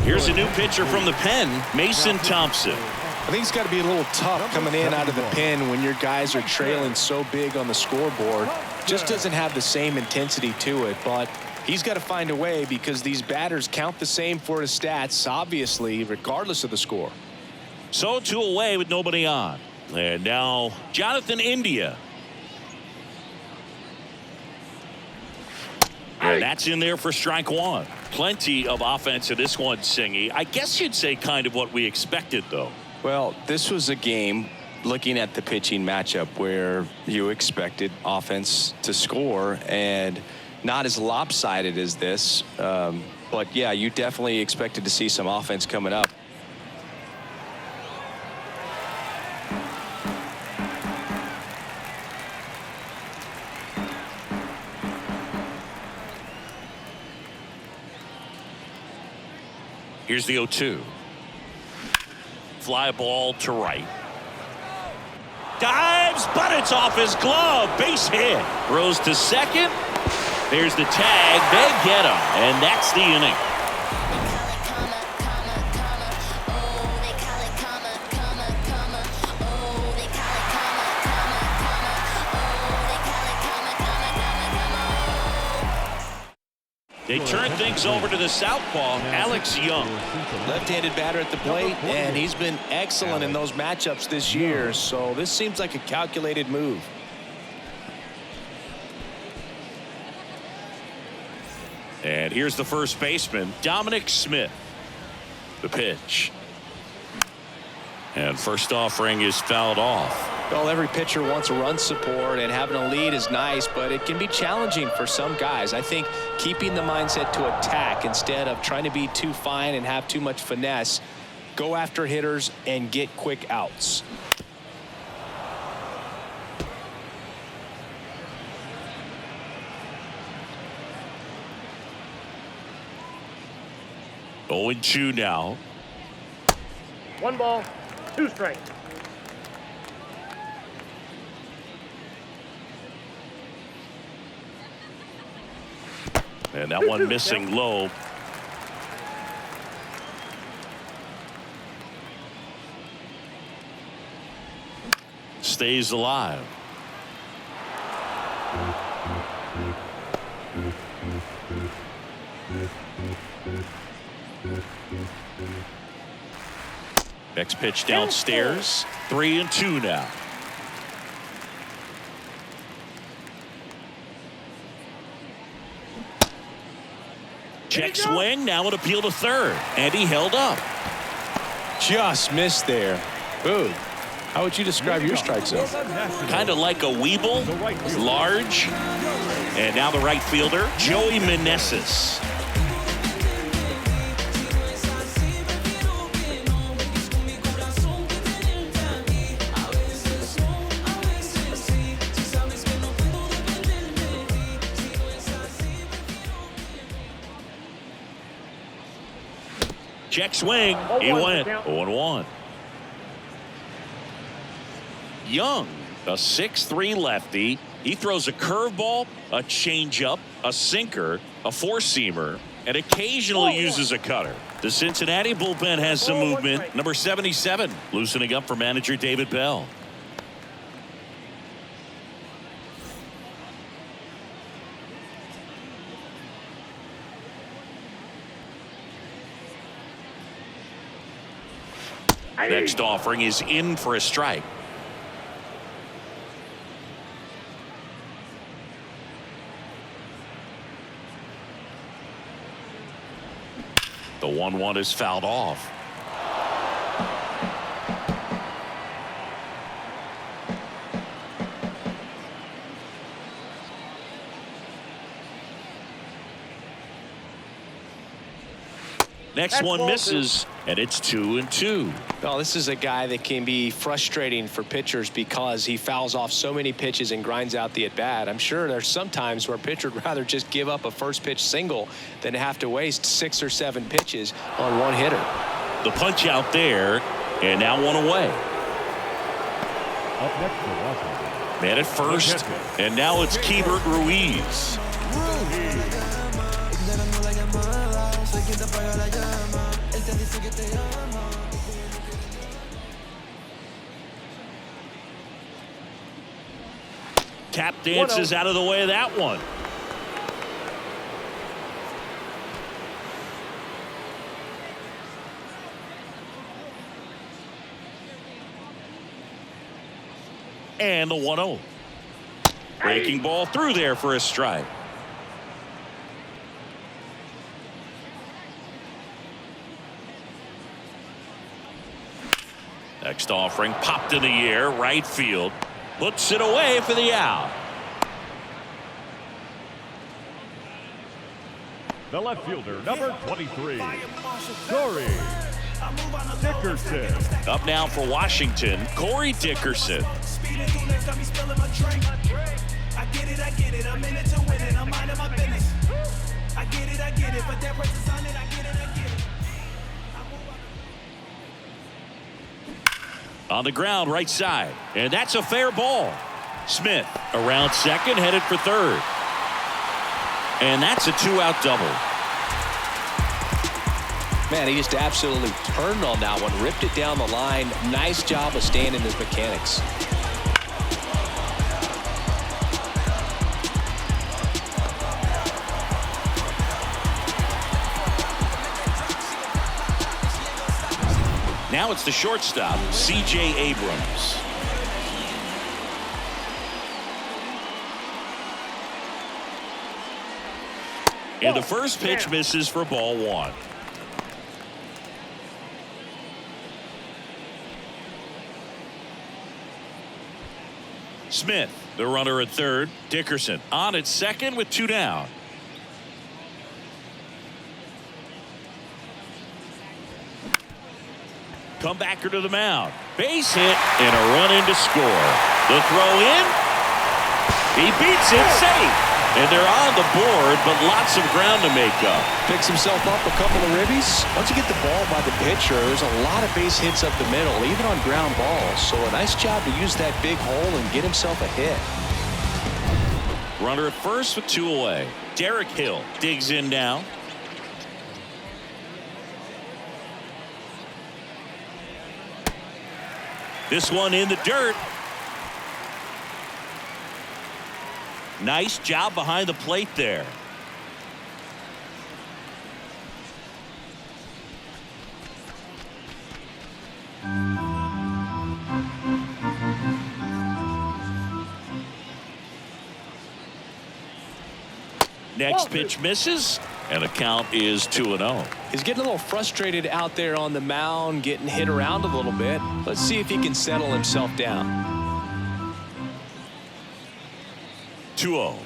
Here's a new pitcher from the pen, Mason Thompson. I think it's got to be a little tough coming in out of the pen when your guys are trailing so big on the scoreboard. Just doesn't have the same intensity to it, but he's got to find a way because these batters count the same for his stats, obviously, regardless of the score. So 2 away with nobody on. And now Jonathan India. And that's in there for strike one. Plenty of offense in this one, Singy. I guess you'd say kind of what we expected, though. Well, this was a game, looking at the pitching matchup, where you expected offense to score, and not as lopsided as this. But, yeah, you definitely expected to see some offense coming up. Here's the 0-2. Fly ball to right. Dives, but it's off his glove. Base hit. Throws to second. There's the tag. They get him, and that's the inning. They turn things over to the southpaw, Alex Young. Left-handed batter at the plate, and he's been excellent in those matchups this year, so this seems like a calculated move. And here's the first baseman, Dominic Smith. The pitch. And first offering is fouled off. Well, every pitcher wants a run support, and having a lead is nice, but it can be challenging for some guys. I think keeping the mindset to attack instead of trying to be too fine and have too much finesse, go after hitters and get quick outs. Oh, 0-2 now. 1 ball, 2 strikes. And that one missing low. Stays alive. Next pitch downstairs. 3-2 now. Check swing. Now an appeal to third. And he held up. Just missed there. Ooh. How would you describe your strike zone? Kind of like a Weeble. Large. And now the right fielder, Joey Meneses. Check swing. He went 0-1. Young, a 6'3" lefty. He throws a curveball, a changeup, a sinker, a four-seamer, and occasionally uses a cutter. The Cincinnati bullpen has some movement. Number 77 loosening up for manager David Bell. Next offering is in for a strike. The 1-1 is fouled off. Next one misses, and it's 2-2. Well, this is a guy that can be frustrating for pitchers because he fouls off so many pitches and grinds out the at-bat. I'm sure there's some times where a pitcher would rather just give up a first-pitch single than have to waste 6 or 7 pitches on one hitter. The punch out there, and now one away. Up next for Washington. Man at first, and now it's Keibert Ruiz. Tap dances out of the way of that one. And the 1-0. Breaking ball through there for a strike. Next offering popped in the air, right field. Puts it away for the out. The left fielder, number 23, Corey Dickerson. Up now for Washington, Corey Dickerson. I get it, I'm in it to win it, I'm minding my business. I get it, but that person's on it, I get it. On the ground, right side. And that's a fair ball. Smith around second, headed for third. And that's a 2-out double. Man, he just absolutely turned on that one, ripped it down the line. Nice job of staying in his mechanics. Now it's the shortstop, C.J. Abrams. And the first pitch misses for ball one. Smith, the runner at third. Dickerson on at second with 2 down. Comebacker to the mound. Base hit and a run in to score. The throw in. He beats it safe. And they're on the board, but lots of ground to make up. Picks himself up a couple of ribbies. Once you get the ball by the pitcher, there's a lot of base hits up the middle, even on ground balls. So a nice job to use that big hole and get himself a hit. Runner at first with 2 away. Derek Hill digs in now. This one in the dirt. Nice job behind the plate there. Next pitch misses, and the count is 2-0. He's getting a little frustrated out there on the mound, getting hit around a little bit. Let's see if he can settle himself down. 2-0.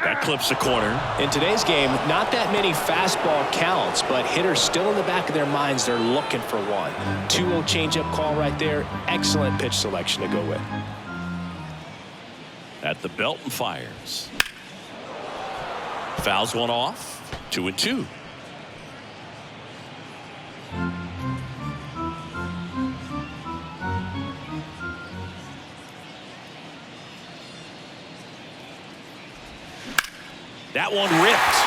That clips the corner. In today's game, not that many fastball counts, but hitters still in the back of their minds, they're looking for one. 2-0 changeup call right there. Excellent pitch selection to go with. At the belt and fires. Fouls one off. 2-2. That one ripped.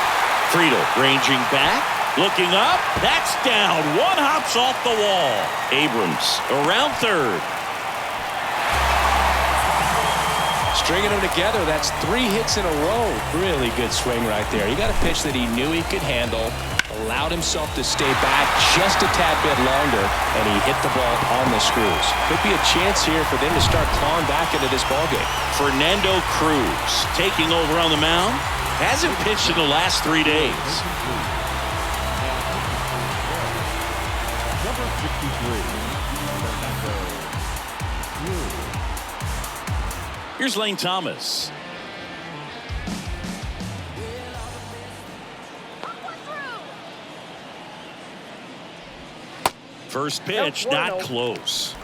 Friedel ranging back, looking up. That's down. One hops off the wall. Abrams around third. Stringing them together, that's 3 hits in a row. Really good swing right there. He got a pitch that he knew he could handle, allowed himself to stay back just a tad bit longer, and he hit the ball on the screws. Could be a chance here for them to start clawing back into this ballgame. Fernando Cruz taking over on the mound. Hasn't pitched in the last 3 days. Number 63. Here's Lane Thomas. First pitch, not close.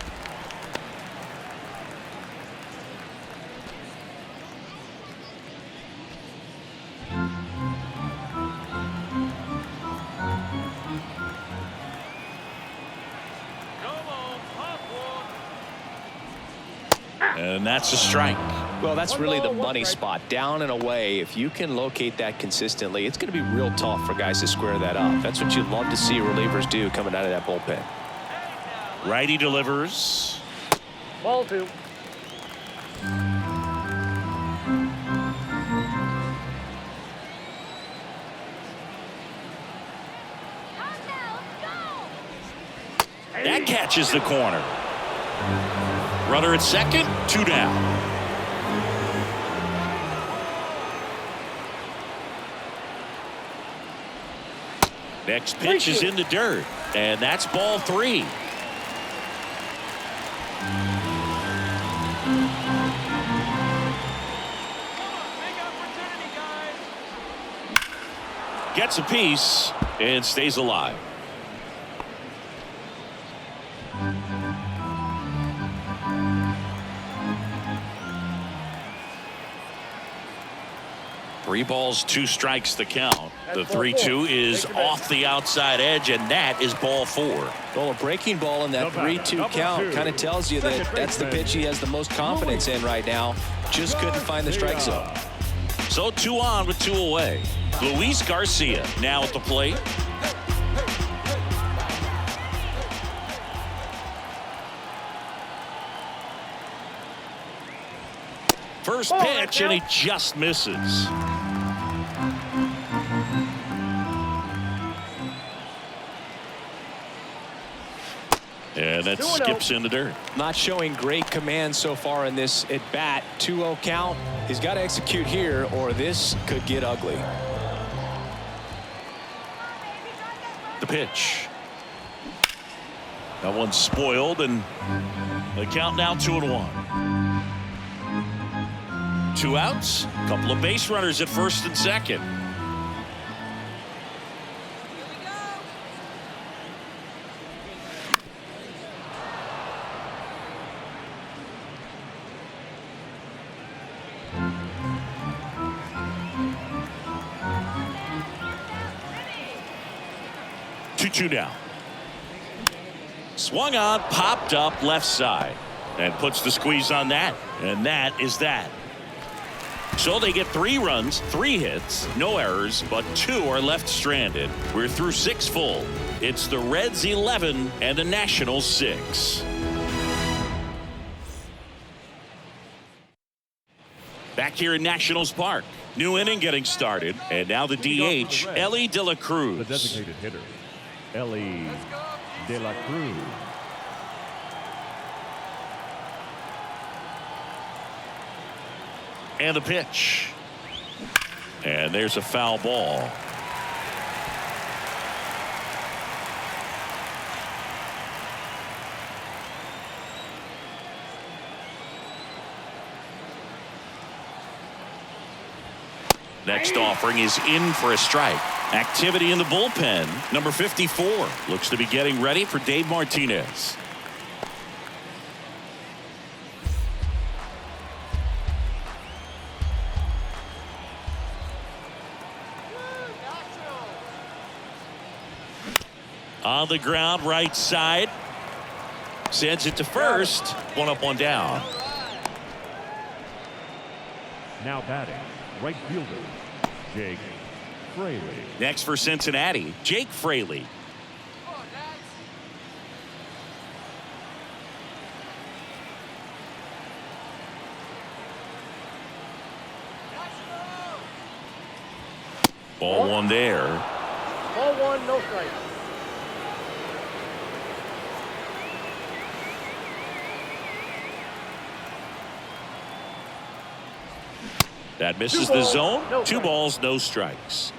And that's a strike. Well, that's really the money spot, down and away. If you can locate that consistently, it's going to be real tough for guys to square that up. That's what you'd love to see relievers do coming out of that bullpen. Righty delivers. Ball 2. That catches the corner. Runner at second, 2 down. Next pitch is in the dirt, and that's ball 3. Gets a piece and stays alive. 3 balls, 2 strikes the count. The 3-2 is off the outside edge, and that is ball 4. Well, a breaking ball in that 3-2 count kind of tells you that that's the pitch he has the most confidence in right now. Just couldn't find the strike zone. So 2 on with 2 away. Luis Garcia now at the plate. First pitch, and he just misses. And that skips in the dirt. Not showing great command so far in this at bat. 2-0 count. He's got to execute here, or this could get ugly. The pitch. That one's spoiled, and the count now 2-1. 2 outs, a couple of base runners at first and second. Two down. Swung on, popped up left side, and puts the squeeze on that, and that is that. So they get 3 runs, 3 hits, no errors, but 2 are left stranded. We're through 6 full. It's the Reds 11 and the Nationals 6. Back here in Nationals Park. New inning getting started, and now the DH, Ellie De La Cruz. The designated hitter, Ellie De La Cruz. And the pitch. And there's a foul ball. Next offering is in for a strike. Activity in the bullpen. Number 54 looks to be getting ready for Dave Martinez. On the ground, right side. Sends it to first. 1 up, 1 down. Now batting, right fielder, Jake Fraley. Next for Cincinnati, Jake Fraley. Ball 1 there. Ball 1, no strike. That misses the zone. 2 balls, no strikes.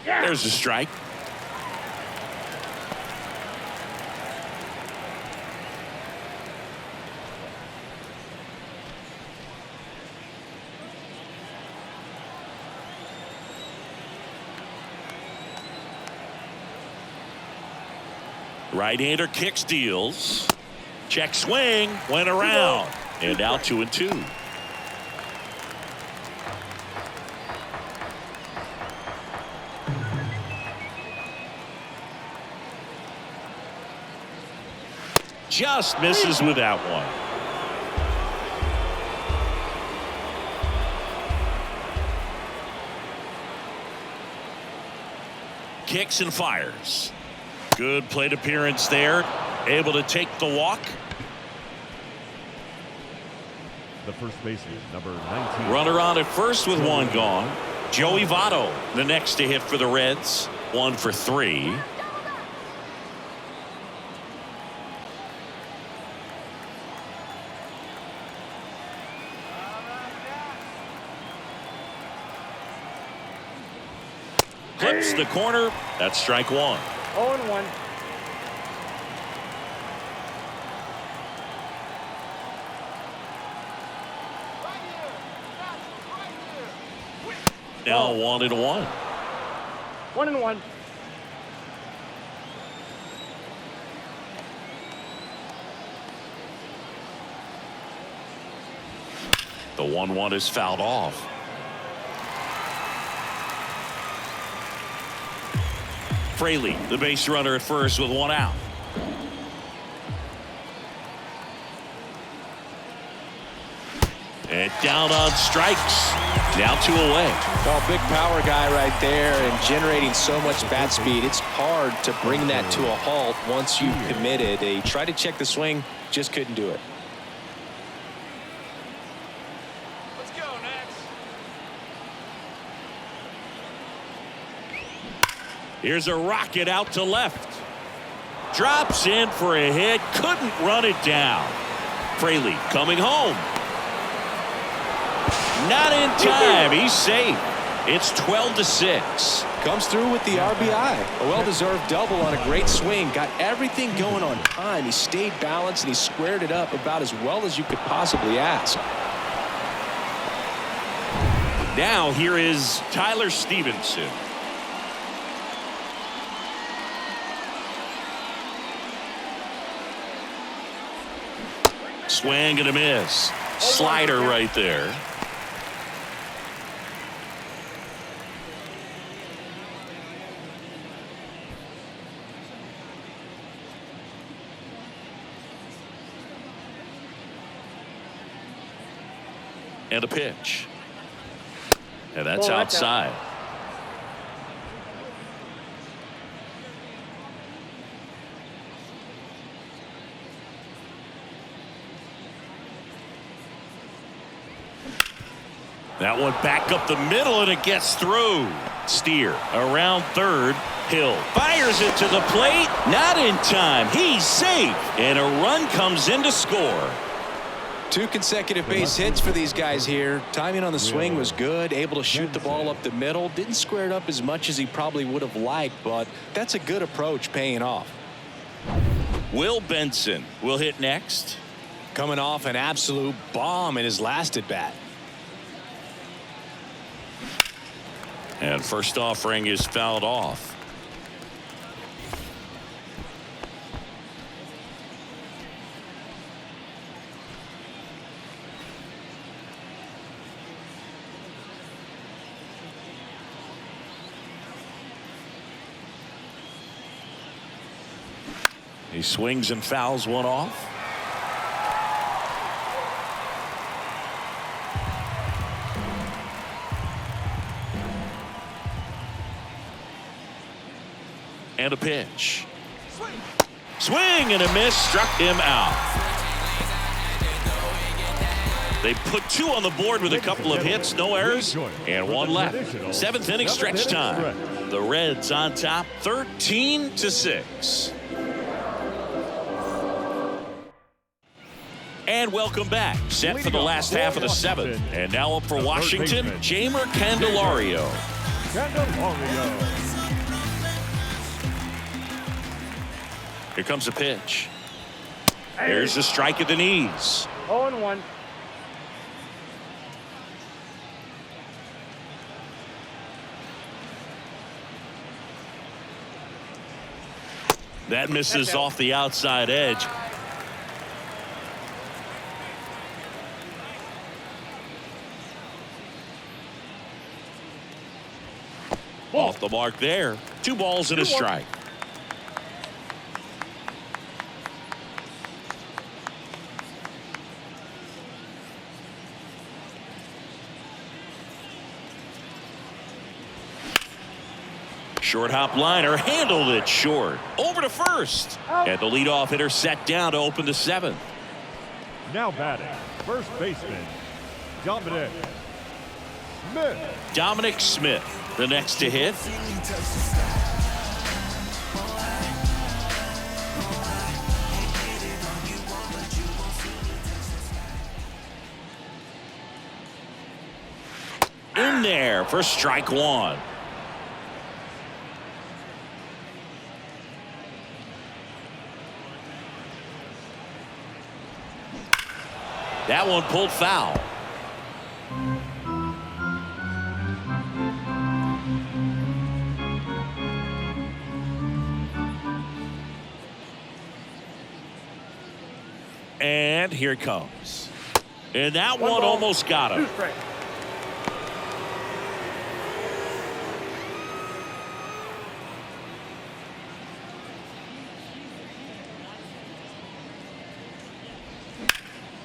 There's a strike. Right-hander kicks, deals. Check swing, went around, and now 2-2. Just misses with that one. Kicks and fires. Good plate appearance there. Able to take the walk. The first baseman, number 19. Runner on at first with 1 gone. Joey Votto, the next to hit for the Reds. 1 for 3. Clips the corner. That's strike 1. 0-1. Now 1-1. 1-1. The 1-1 is fouled off. Fraley, the base runner at first with 1 out. And down on strikes. Now 2 away. Well, big power guy right there and generating so much bat speed. It's hard to bring that to a halt once you've committed. He tried to check the swing, just couldn't do it. Let's go next. Here's a rocket out to left. Drops in for a hit. Couldn't run it down. Fraley coming home. Not in time. He's safe. It's 12-6. Comes through with the RBI. A well-deserved double on a great swing. Got everything going on time. He stayed balanced and he squared it up about as well as you could possibly ask. Now here is Tyler Stevenson. Swing and a miss. Slider right there. And a pitch. And that's outside. That one back up the middle and it gets through. Steer around third. Hill fires it to the plate. Not in time. He's safe. And a run comes in to score. 2 consecutive base hits for these guys here. Timing on the swing was good. Able to shoot the ball up the middle. Didn't square it up as much as he probably would have liked, but that's a good approach paying off. Will Benson will hit next. Coming off an absolute bomb in his last at bat. And first offering is fouled off. He swings and fouls one off. And a pitch. Swing and a miss, struck him out. They put 2 on the board with a couple of hits, no errors, and 1 left. 7th inning stretch time. The Reds on top, 13-6. And welcome back. Set for the last half of the 7th. And now up for Washington, Jeimer Candelario. Here comes a pitch. There's a strike at the knees. 0-1. That misses off the outside edge. Off the mark there. 2 balls and a strike. Short hop liner handled it short. Over to first. And the leadoff hitter set down to open the 7th. Now batting, first baseman, Dominic Smith. Dominic Smith, the next to hit. In there for strike 1. That one pulled foul. And here it comes. And that One one ball, almost got him. 2 strikes.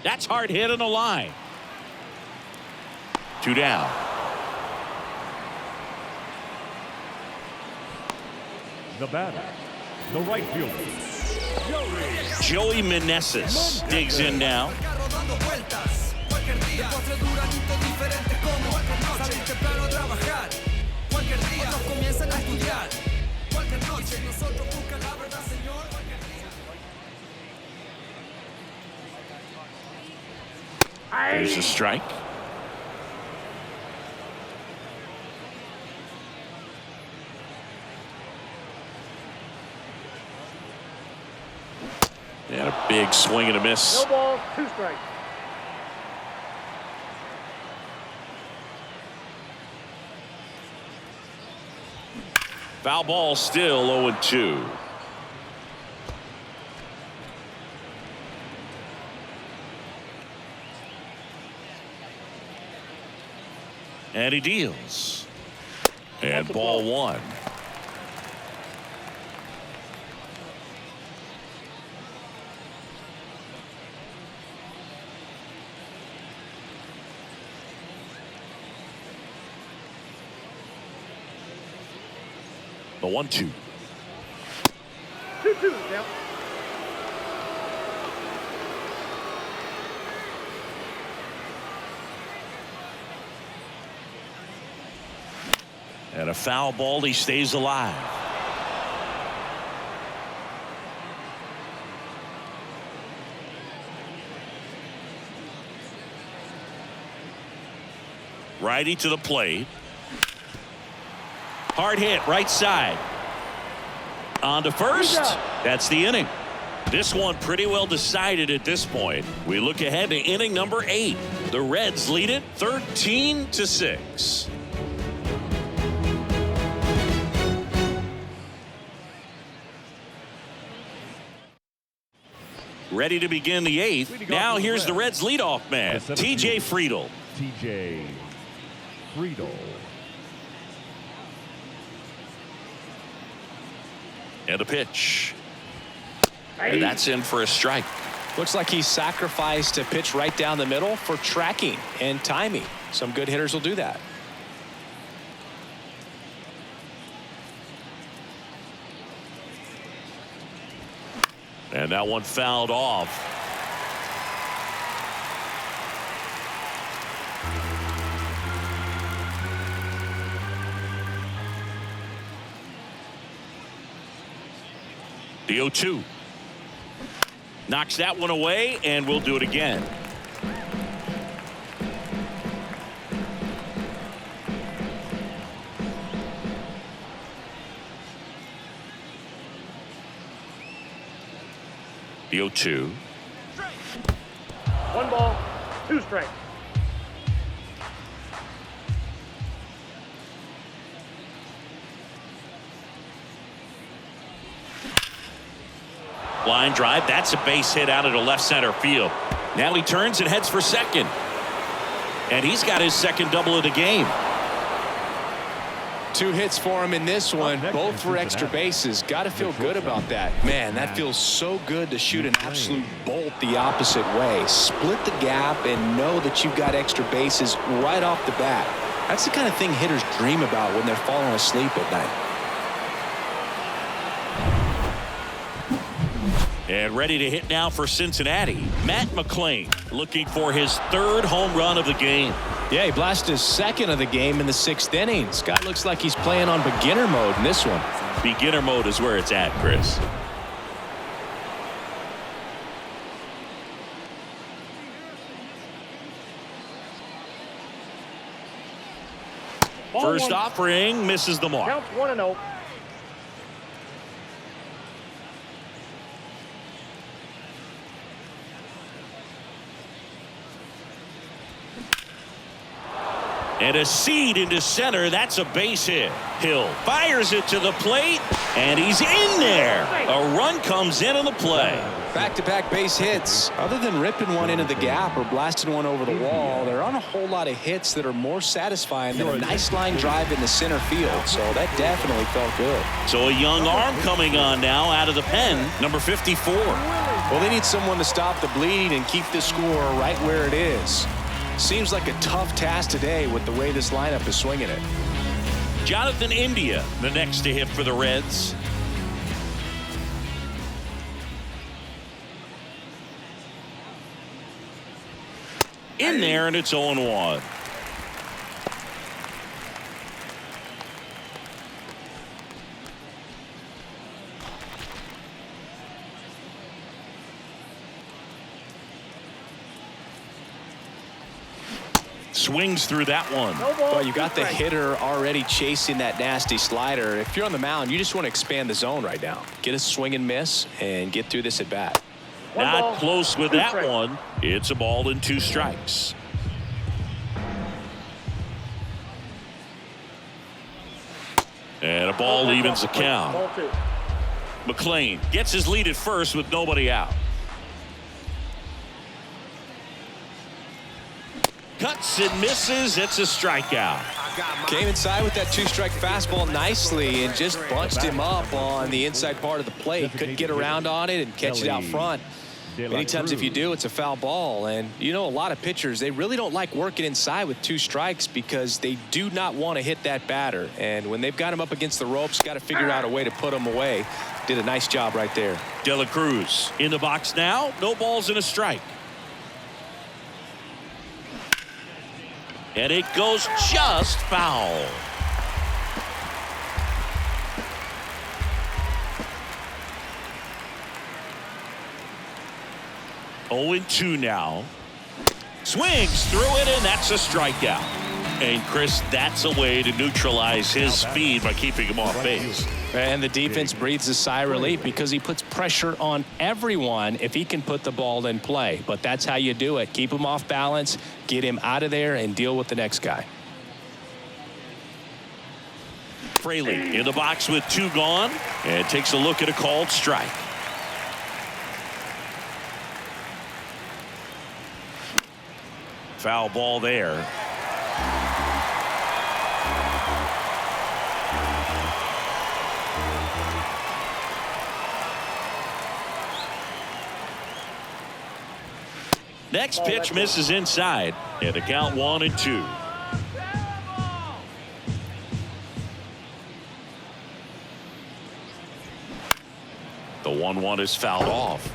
That's hard hit on the line. 2 down. The batter, the right fielder, Joey Meneses digs in now. There's a strike. And a big swing and a miss. No balls, 2 strikes. Foul ball, still 0-2. And he deals. And ball 1. The 1-2. 2-2 count. And a foul ball, he stays alive. Righty to the plate. Hard hit, right side. On to first. That's the inning. This one pretty well decided at this point. We look ahead to inning number 8. The Reds lead it 13-6. Ready to begin the 8th. Now here's the Reds leadoff man, TJ Friedl. TJ Friedl. And a pitch. And that's in for a strike. Looks like he sacrificed a pitch right down the middle for tracking and timing. Some good hitters will do that. And that one fouled off. The 0-2. Knocks that one away, and we'll do it again. The 0-2. 1 ball, 2 strikes. Line drive. That's a base hit out into left center field. Now he turns and heads for second. And he's got his second double of the game. 2 hits for him in this one, both for extra bases. Got to feel good about that. Man, that feels so good to shoot an absolute bolt the opposite way. Split the gap and know that you've got extra bases right off the bat. That's the kind of thing hitters dream about when they're falling asleep at night. And ready to hit now for Cincinnati, Matt McClain, looking for his 3rd home run of the game. Yeah, he blasted his 2nd of the game in the 6th inning. Scott looks like he's playing on beginner mode in this one. Beginner mode is where it's at, Chris. First offering misses the mark. Counts 1-0. And a seed into center. That's a base hit. Hill fires it to the plate, and he's in there. A run comes in on the play. Back-to-back base hits. Other than ripping one into the gap or blasting one over the wall, there aren't a whole lot of hits that are more satisfying than a nice line drive in the center field. So that definitely felt good. So a young arm coming on now out of the pen, number 54. Well, they need someone to stop the bleeding and keep the score right where it is. Seems like a tough task today with the way this lineup is swinging it. Jonathan India, the next to hit for the Reds. In there, and it's 0-1. Swings through that one. Well, you got the hitter already chasing that nasty slider. If you're on the mound, you just want to expand the zone right now. Get a swing and miss and get through this at bat. Not close with that one. It's a ball and 2 strikes. And a ball evens the count. McLean gets his lead at first with nobody out. Cuts and misses. It's a strikeout. Came inside with that 2-strike fastball nicely and just bunched him up on the inside part of the plate. Couldn't get around on it and catch it out front. Many times if you do, it's a foul ball. And you know, a lot of pitchers, they really don't like working inside with 2 strikes because they do not want to hit that batter. And when they've got him up against the ropes, got to figure out a way to put him away. Did a nice job right there. De La Cruz in the box now. No balls and a strike. And it goes just foul. Oh, 2 now. Swings through it, and that's a strikeout. And Chris, that's a way to neutralize his speed by keeping him off base. And the defense breathes a sigh of relief because he puts pressure on everyone if he can put the ball in play. But that's how you do it. Keep him off balance, get him out of there, and deal with the next guy. Fraley in the box with 2 gone and takes a look at a called strike. Foul ball there. Next pitch misses inside, and the count 1-2. The 1-1 is fouled off.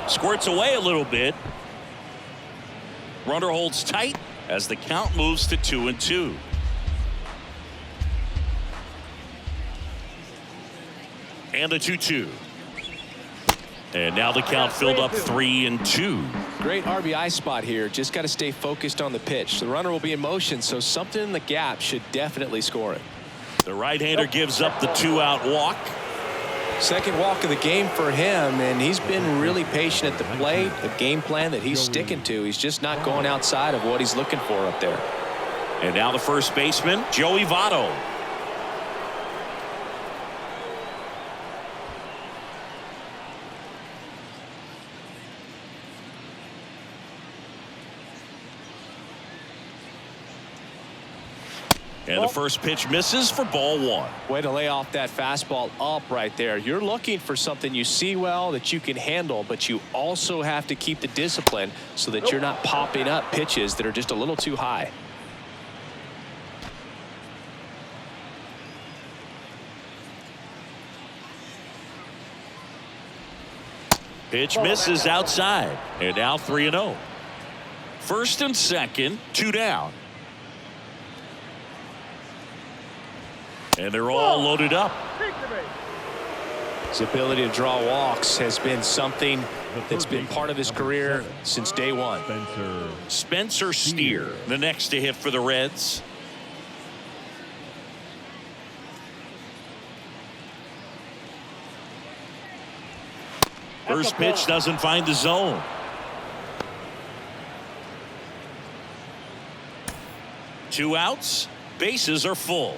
Squirts away a little bit. Runner holds tight as the count moves to 2-2. And the 2-2. And now the count filled up 3-2. Great RBI spot here. Just got to stay focused on the pitch. The runner will be in motion, so something in the gap should definitely score it. The right-hander gives up the 2-out walk. Second walk of the game for him, and he's been really patient at the plate. The game plan that he's sticking to. He's just not going outside of what he's looking for up there. And now the first baseman, Joey Votto. And the first pitch misses for ball 1. Way to lay off that fastball up right there. You're looking for something you see well that you can handle, but you also have to keep the discipline so that you're not popping up pitches that are just a little too high. Pitch misses outside, and now 3-0. First and second, 2 down. And they're all loaded up. His ability to draw walks has been something that's been part of his career since day one. Spencer Steer, the next to hit for the Reds. First pitch doesn't find the zone. 2 outs. Bases are full.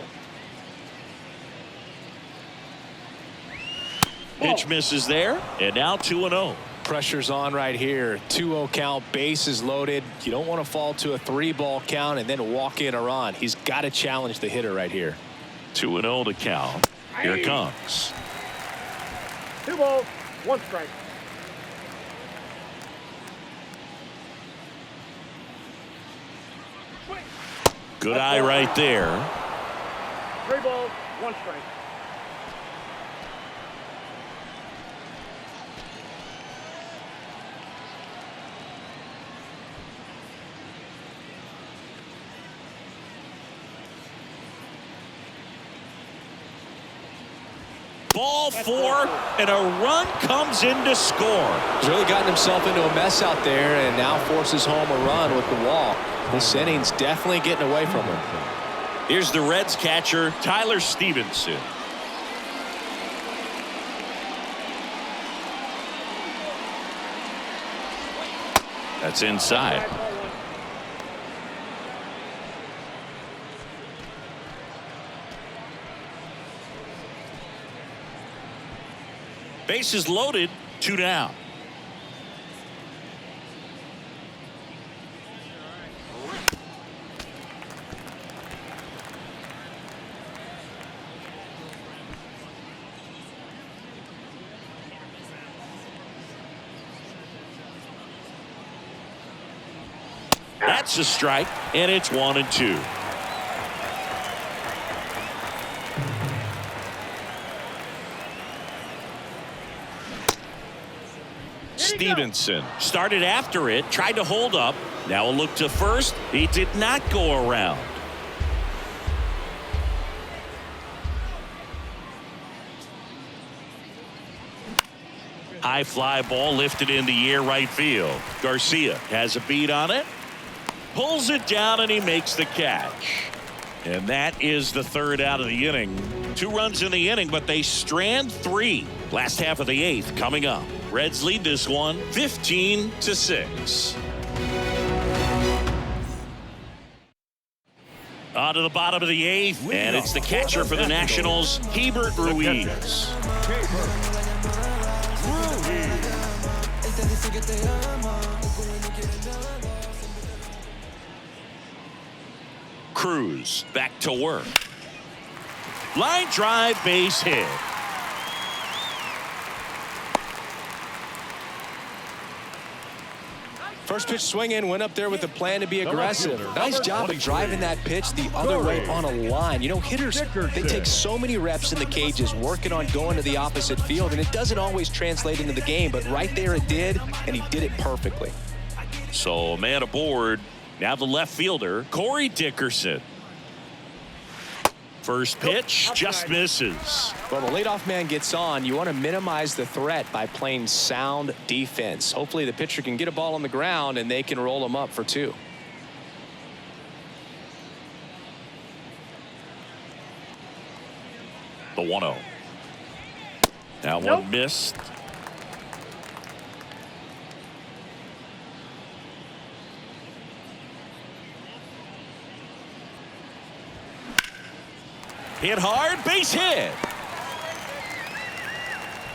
Pitch misses there, and now 2-0. Pressure's on right here. 2-0 count, bases loaded. You don't want to fall to a 3-ball count and then walk in a run. He's got to challenge the hitter right here. 2-0 to count. Here it comes. 2 balls, 1 strike. Good eye right there. 3 balls, 1 strike. Ball 4, and a run comes in to score. He's really gotten himself into a mess out there and now forces home a run with the walk. This inning's definitely getting away from him. Here's the Reds catcher, Tyler Stevenson. That's inside. Bases loaded, 2 down. That's a strike, and it's 1-2. Stevenson started after it, tried to hold up. Now a look to first. He did not go around. High fly ball lifted in the air right field. Garcia has a beat on it. Pulls it down and he makes the catch. And that is the 3rd out of the inning. 2 runs in the inning, but they strand 3. Last half of the 8th coming up. Reds lead this one 15-6. On to the bottom of the 8th, and it's the catcher for the Nationals, Hebert Ruiz. Cruz back to work. Line drive, base hit. First pitch swinging, went up there with a plan to be aggressive. Nice job of driving that pitch the other way on a line. You know, hitters, they take so many reps in the cages working on going to the opposite field, and it doesn't always translate into the game, but right there it did, and he did it perfectly. So a man aboard. Now the left fielder, Corey Dickerson. First pitch just misses. Well, the leadoff man gets on. You want to minimize the threat by playing sound defense. Hopefully the pitcher can get a ball on the ground and they can roll him up for 2. The 1-0. Now one missed. Hit hard, base hit.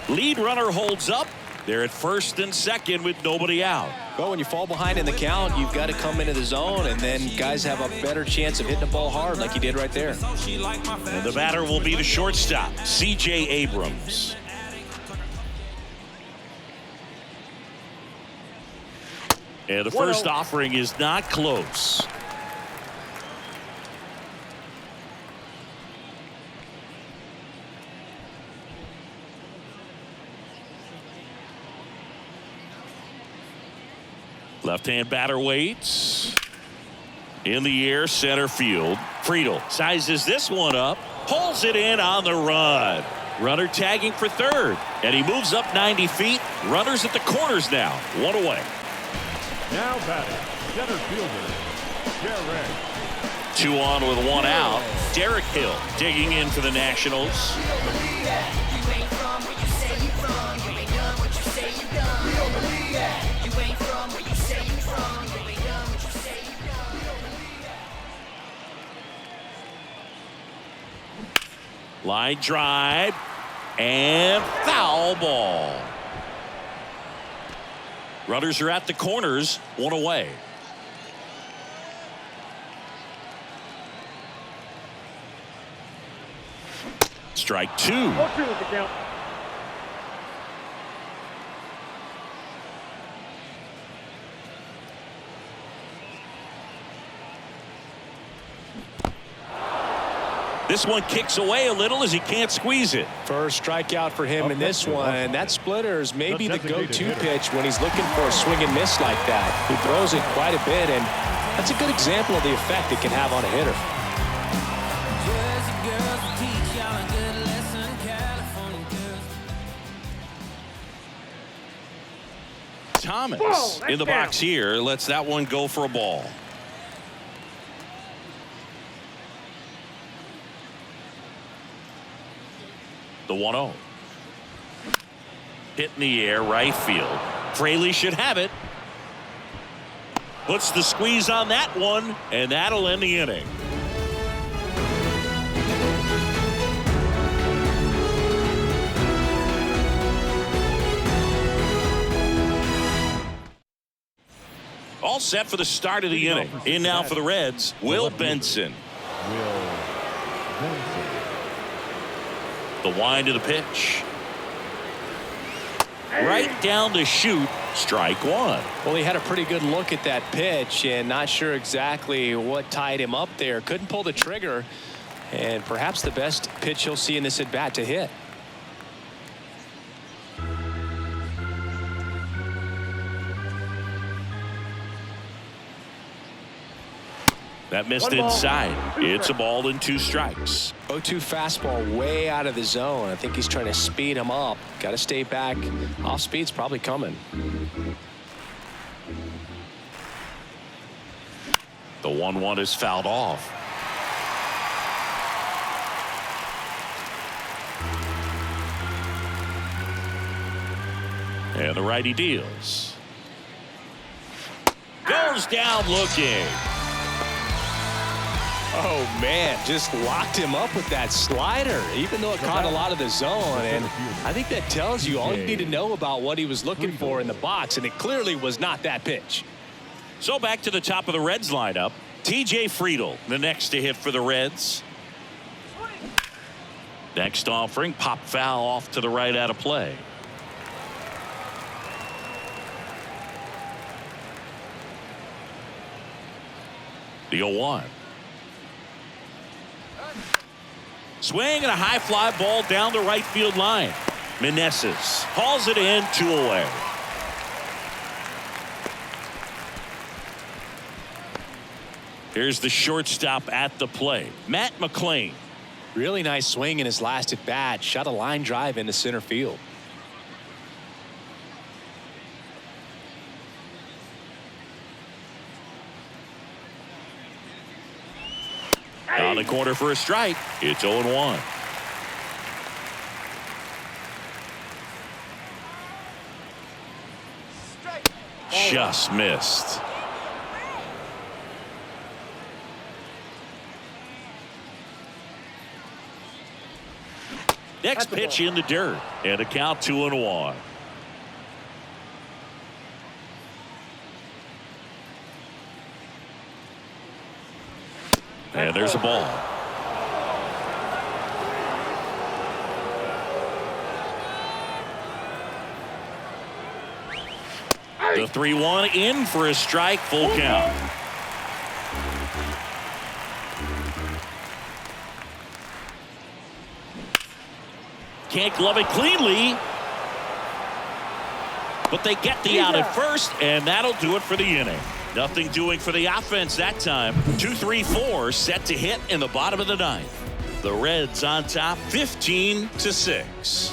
Lead runner holds up. They're at first and second with nobody out. Well, when you fall behind in the count, you've got to come into the zone, and then guys have a better chance of hitting the ball hard like he did right there. And the batter will be the shortstop, C.J. Abrams. And the first offering is not close. Left-hand batter waits. In the air, center field. Friedel sizes this one up. Pulls it in on the run. Runner tagging for 3rd. And he moves up 90 feet. Runners at the corners now. 1 away. Now batting, center fielder, Derek. 2 on with 1 out. Derek Hill digging in for the Nationals. Line drive and foul ball. Runners are at the corners, one away. Strike two. 0-2 is the count. This one kicks away a little as he can't squeeze it. First strikeout for him in this one. That splitter is maybe the go-to pitch when he's looking for a swing and miss like that. He throws it quite a bit, and that's a good example of the effect it can have on a hitter. Jersey girls will teach y'all a good lesson. California girls. Thomas Whoa, that's in the down. box here lets that one go for a ball. The 1-0. Hit in the air, right field. Fraley should have it. Puts the squeeze on that one, and that'll end the inning. All set for the start of the inning. In now for the Reds, Will Benson. The wind of the pitch. Right down the chute, strike one. Well, he had a pretty good look at that pitch and not sure exactly what tied him up there. Couldn't pull the trigger, and perhaps the best pitch he'll see in this at bat to hit. That missed 1 ball, inside. 2 It's a strikes. ball and 2 strikes. 0-2 fastball way out of the zone. I think he's trying to speed him up. Got to stay back. Off speed's probably coming. The 1-1 is fouled off. And the righty deals. Goes down looking. Oh, man, just locked him up with that slider, even though it caught a lot of the zone. And I think that tells you all you need to know about what he was looking for in the box, and it clearly was not that pitch. So back to the top of the Reds lineup. TJ Friedl, the next to hit for the Reds. Next offering, pop foul off to the right out of play. The 0-1. Swing and a high fly ball down the right field line. Meneses hauls it in, 2 away. Here's the shortstop at the plate, Matt McClain. Really nice swing in his last at bat. Shot a line drive into center field. On the corner for a strike. It's 0-1. Just missed. Next pitch in the dirt, and a count 2-1. And there's a ball. The 3-1 in for a strike, full count. Can't glove it cleanly, but they get the out at first, and that'll do it for the inning. Nothing doing for the offense that time. 2-3-4 set to hit in the bottom of the ninth. The Reds on top 15-6.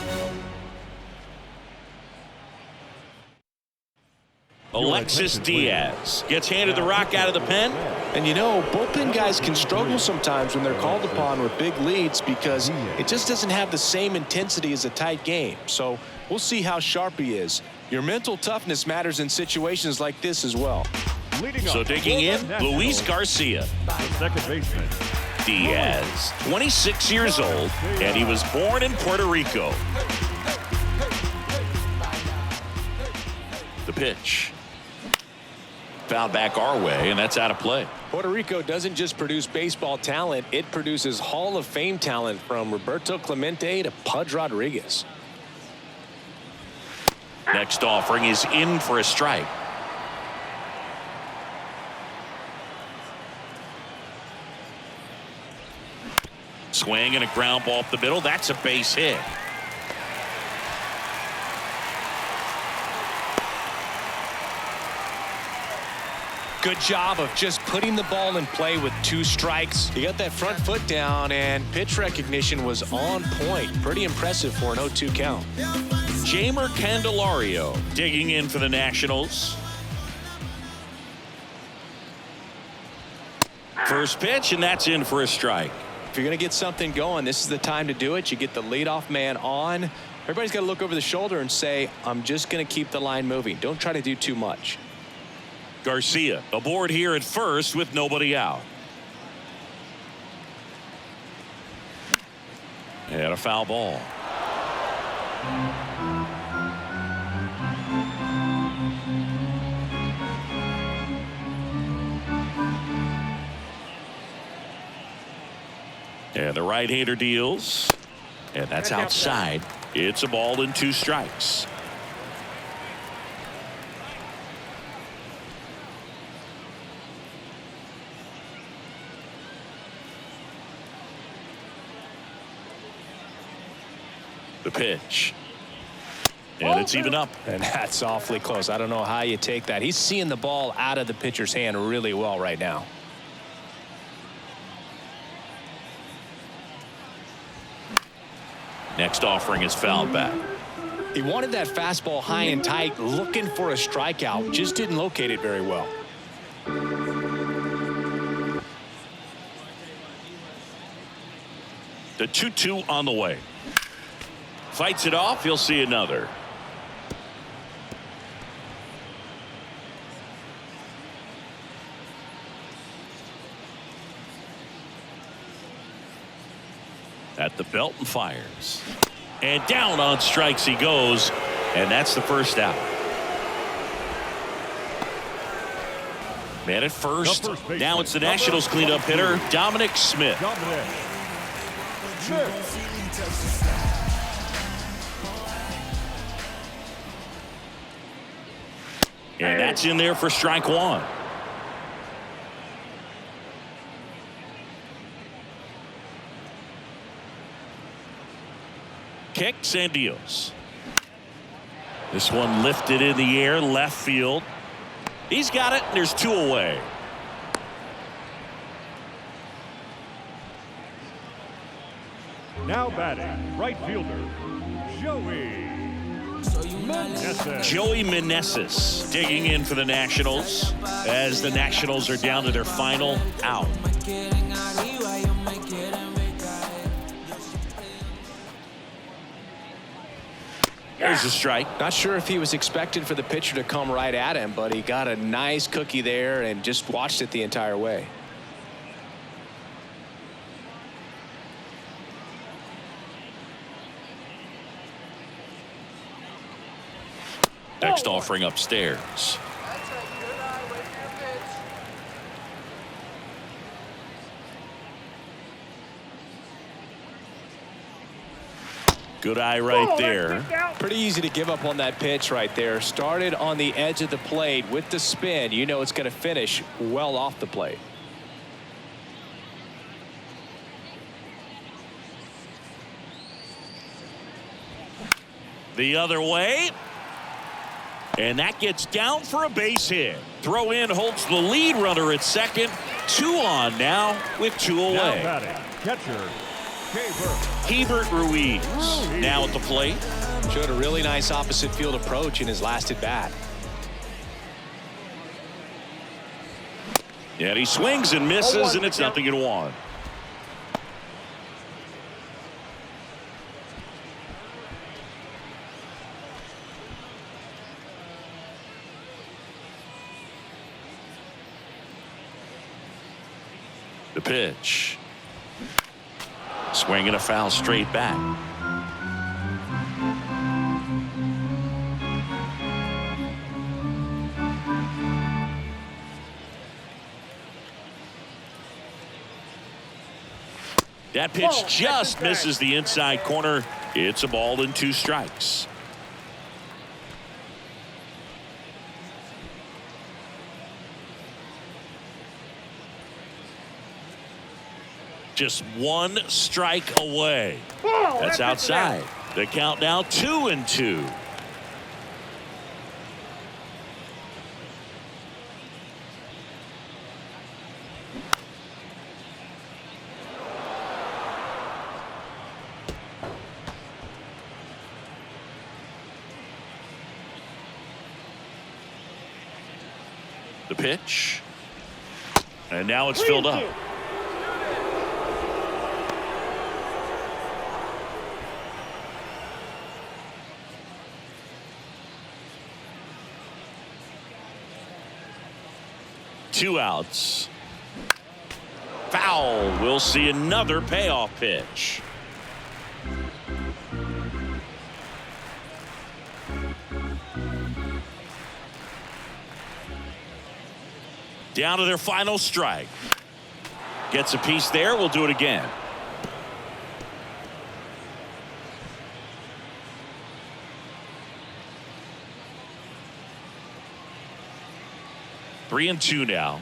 Alexis Diaz gets handed the rock out of the pen. And you know, bullpen guys can struggle sometimes when they're called upon with big leads because it just doesn't have the same intensity as a tight game. So we'll see how sharp he is. Your mental toughness matters in situations like this as well. Leading So off digging for in, the Nationals, Luis Garcia. the second baseman, Diaz, 26 years old, and he was born in Puerto Rico. The pitch. Foul back our way, and that's out of play. Puerto Rico doesn't just produce baseball talent, it produces Hall of Fame talent from Roberto Clemente to Pudge Rodriguez. Next offering is in for a strike. Swing and a ground ball up the middle. That's a base hit. Good job of just putting the ball in play with 2 strikes. He got that front foot down, and pitch recognition was on point. Pretty impressive for an 0-2 count. Jamer Candelario digging in for the Nationals. First pitch, and that's in for a strike. If you're going to get something going, this is the time to do it. You get the leadoff man on. Everybody's got to look over the shoulder and say, I'm just going to keep the line moving. Don't try to do too much. Garcia aboard here at first with nobody out. And a foul ball. And the right-hander deals. And that's outside. It's a ball and 2 strikes. The pitch. And it's even up. And that's awfully close. I don't know how you take that. He's seeing the ball out of the pitcher's hand really well right now. Next offering is fouled back. He wanted that fastball high and tight, looking for a strikeout. Just didn't locate it very well. The 2-2 on the way. Fights it off. He'll see another. At the belt and fires. And down on strikes he goes. And that's the first out. Man at first. Now it's the Nationals cleanup hitter, Dominic Smith. And that's in there for strike 1. Kicks and deals. This one lifted in the air, left field. He's got it, and there's 2 away. Now batting, right fielder, Joey Meneses digging in for the Nationals as the Nationals are down to their final out. There's a strike. Not sure if he was expecting for the pitcher to come right at him, but he got a nice cookie there and just watched it the entire way. Next offering upstairs. Good eye right there. Pretty easy to give up on that pitch right there. Started on the edge of the plate with the spin. You know it's going to finish well off the plate. The other way. And that gets down for a base hit. Throw in holds the lead runner at second. 2 on now with 2 away. now batting, catcher, Hebert Ruiz now at the plate. Showed a really nice opposite field approach in his last at bat. And he swings and misses, and it's 0-1. The pitch. swing and a foul straight back. That pitch just misses the inside corner. It's a ball and 2 strikes. Just 1 strike away. That's outside. The count now 2-2. The pitch. And now it's filled up. Two outs. Foul. We'll see another payoff pitch. Down to their final strike. Gets a piece there. We'll do it again. Three and 2 now.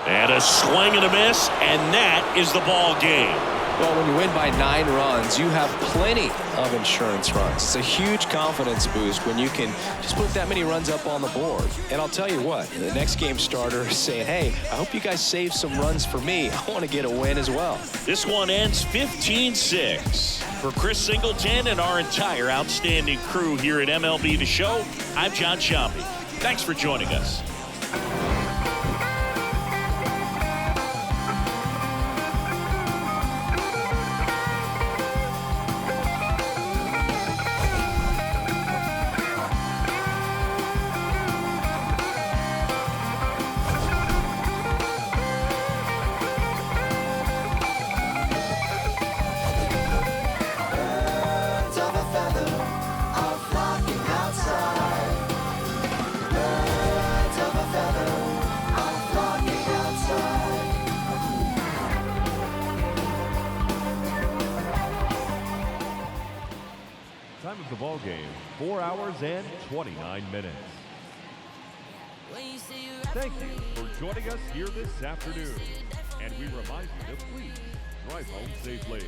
And a swing and a miss, and that is the ball game. Well, when you win by 9 runs, you have plenty of insurance runs. It's a huge confidence boost when you can just put that many runs up on the board. And I'll tell you what, the next game starter is saying, hey, I hope you guys save some runs for me. I want to get a win as well. This one ends 15-6. For Chris Singleton and our entire outstanding crew here at MLB The Show, I'm John Shambi. Thanks for joining us. Time of the ball game, 4 hours and 29 minutes. Thank you for joining us here this afternoon. And we remind you to please drive home safely.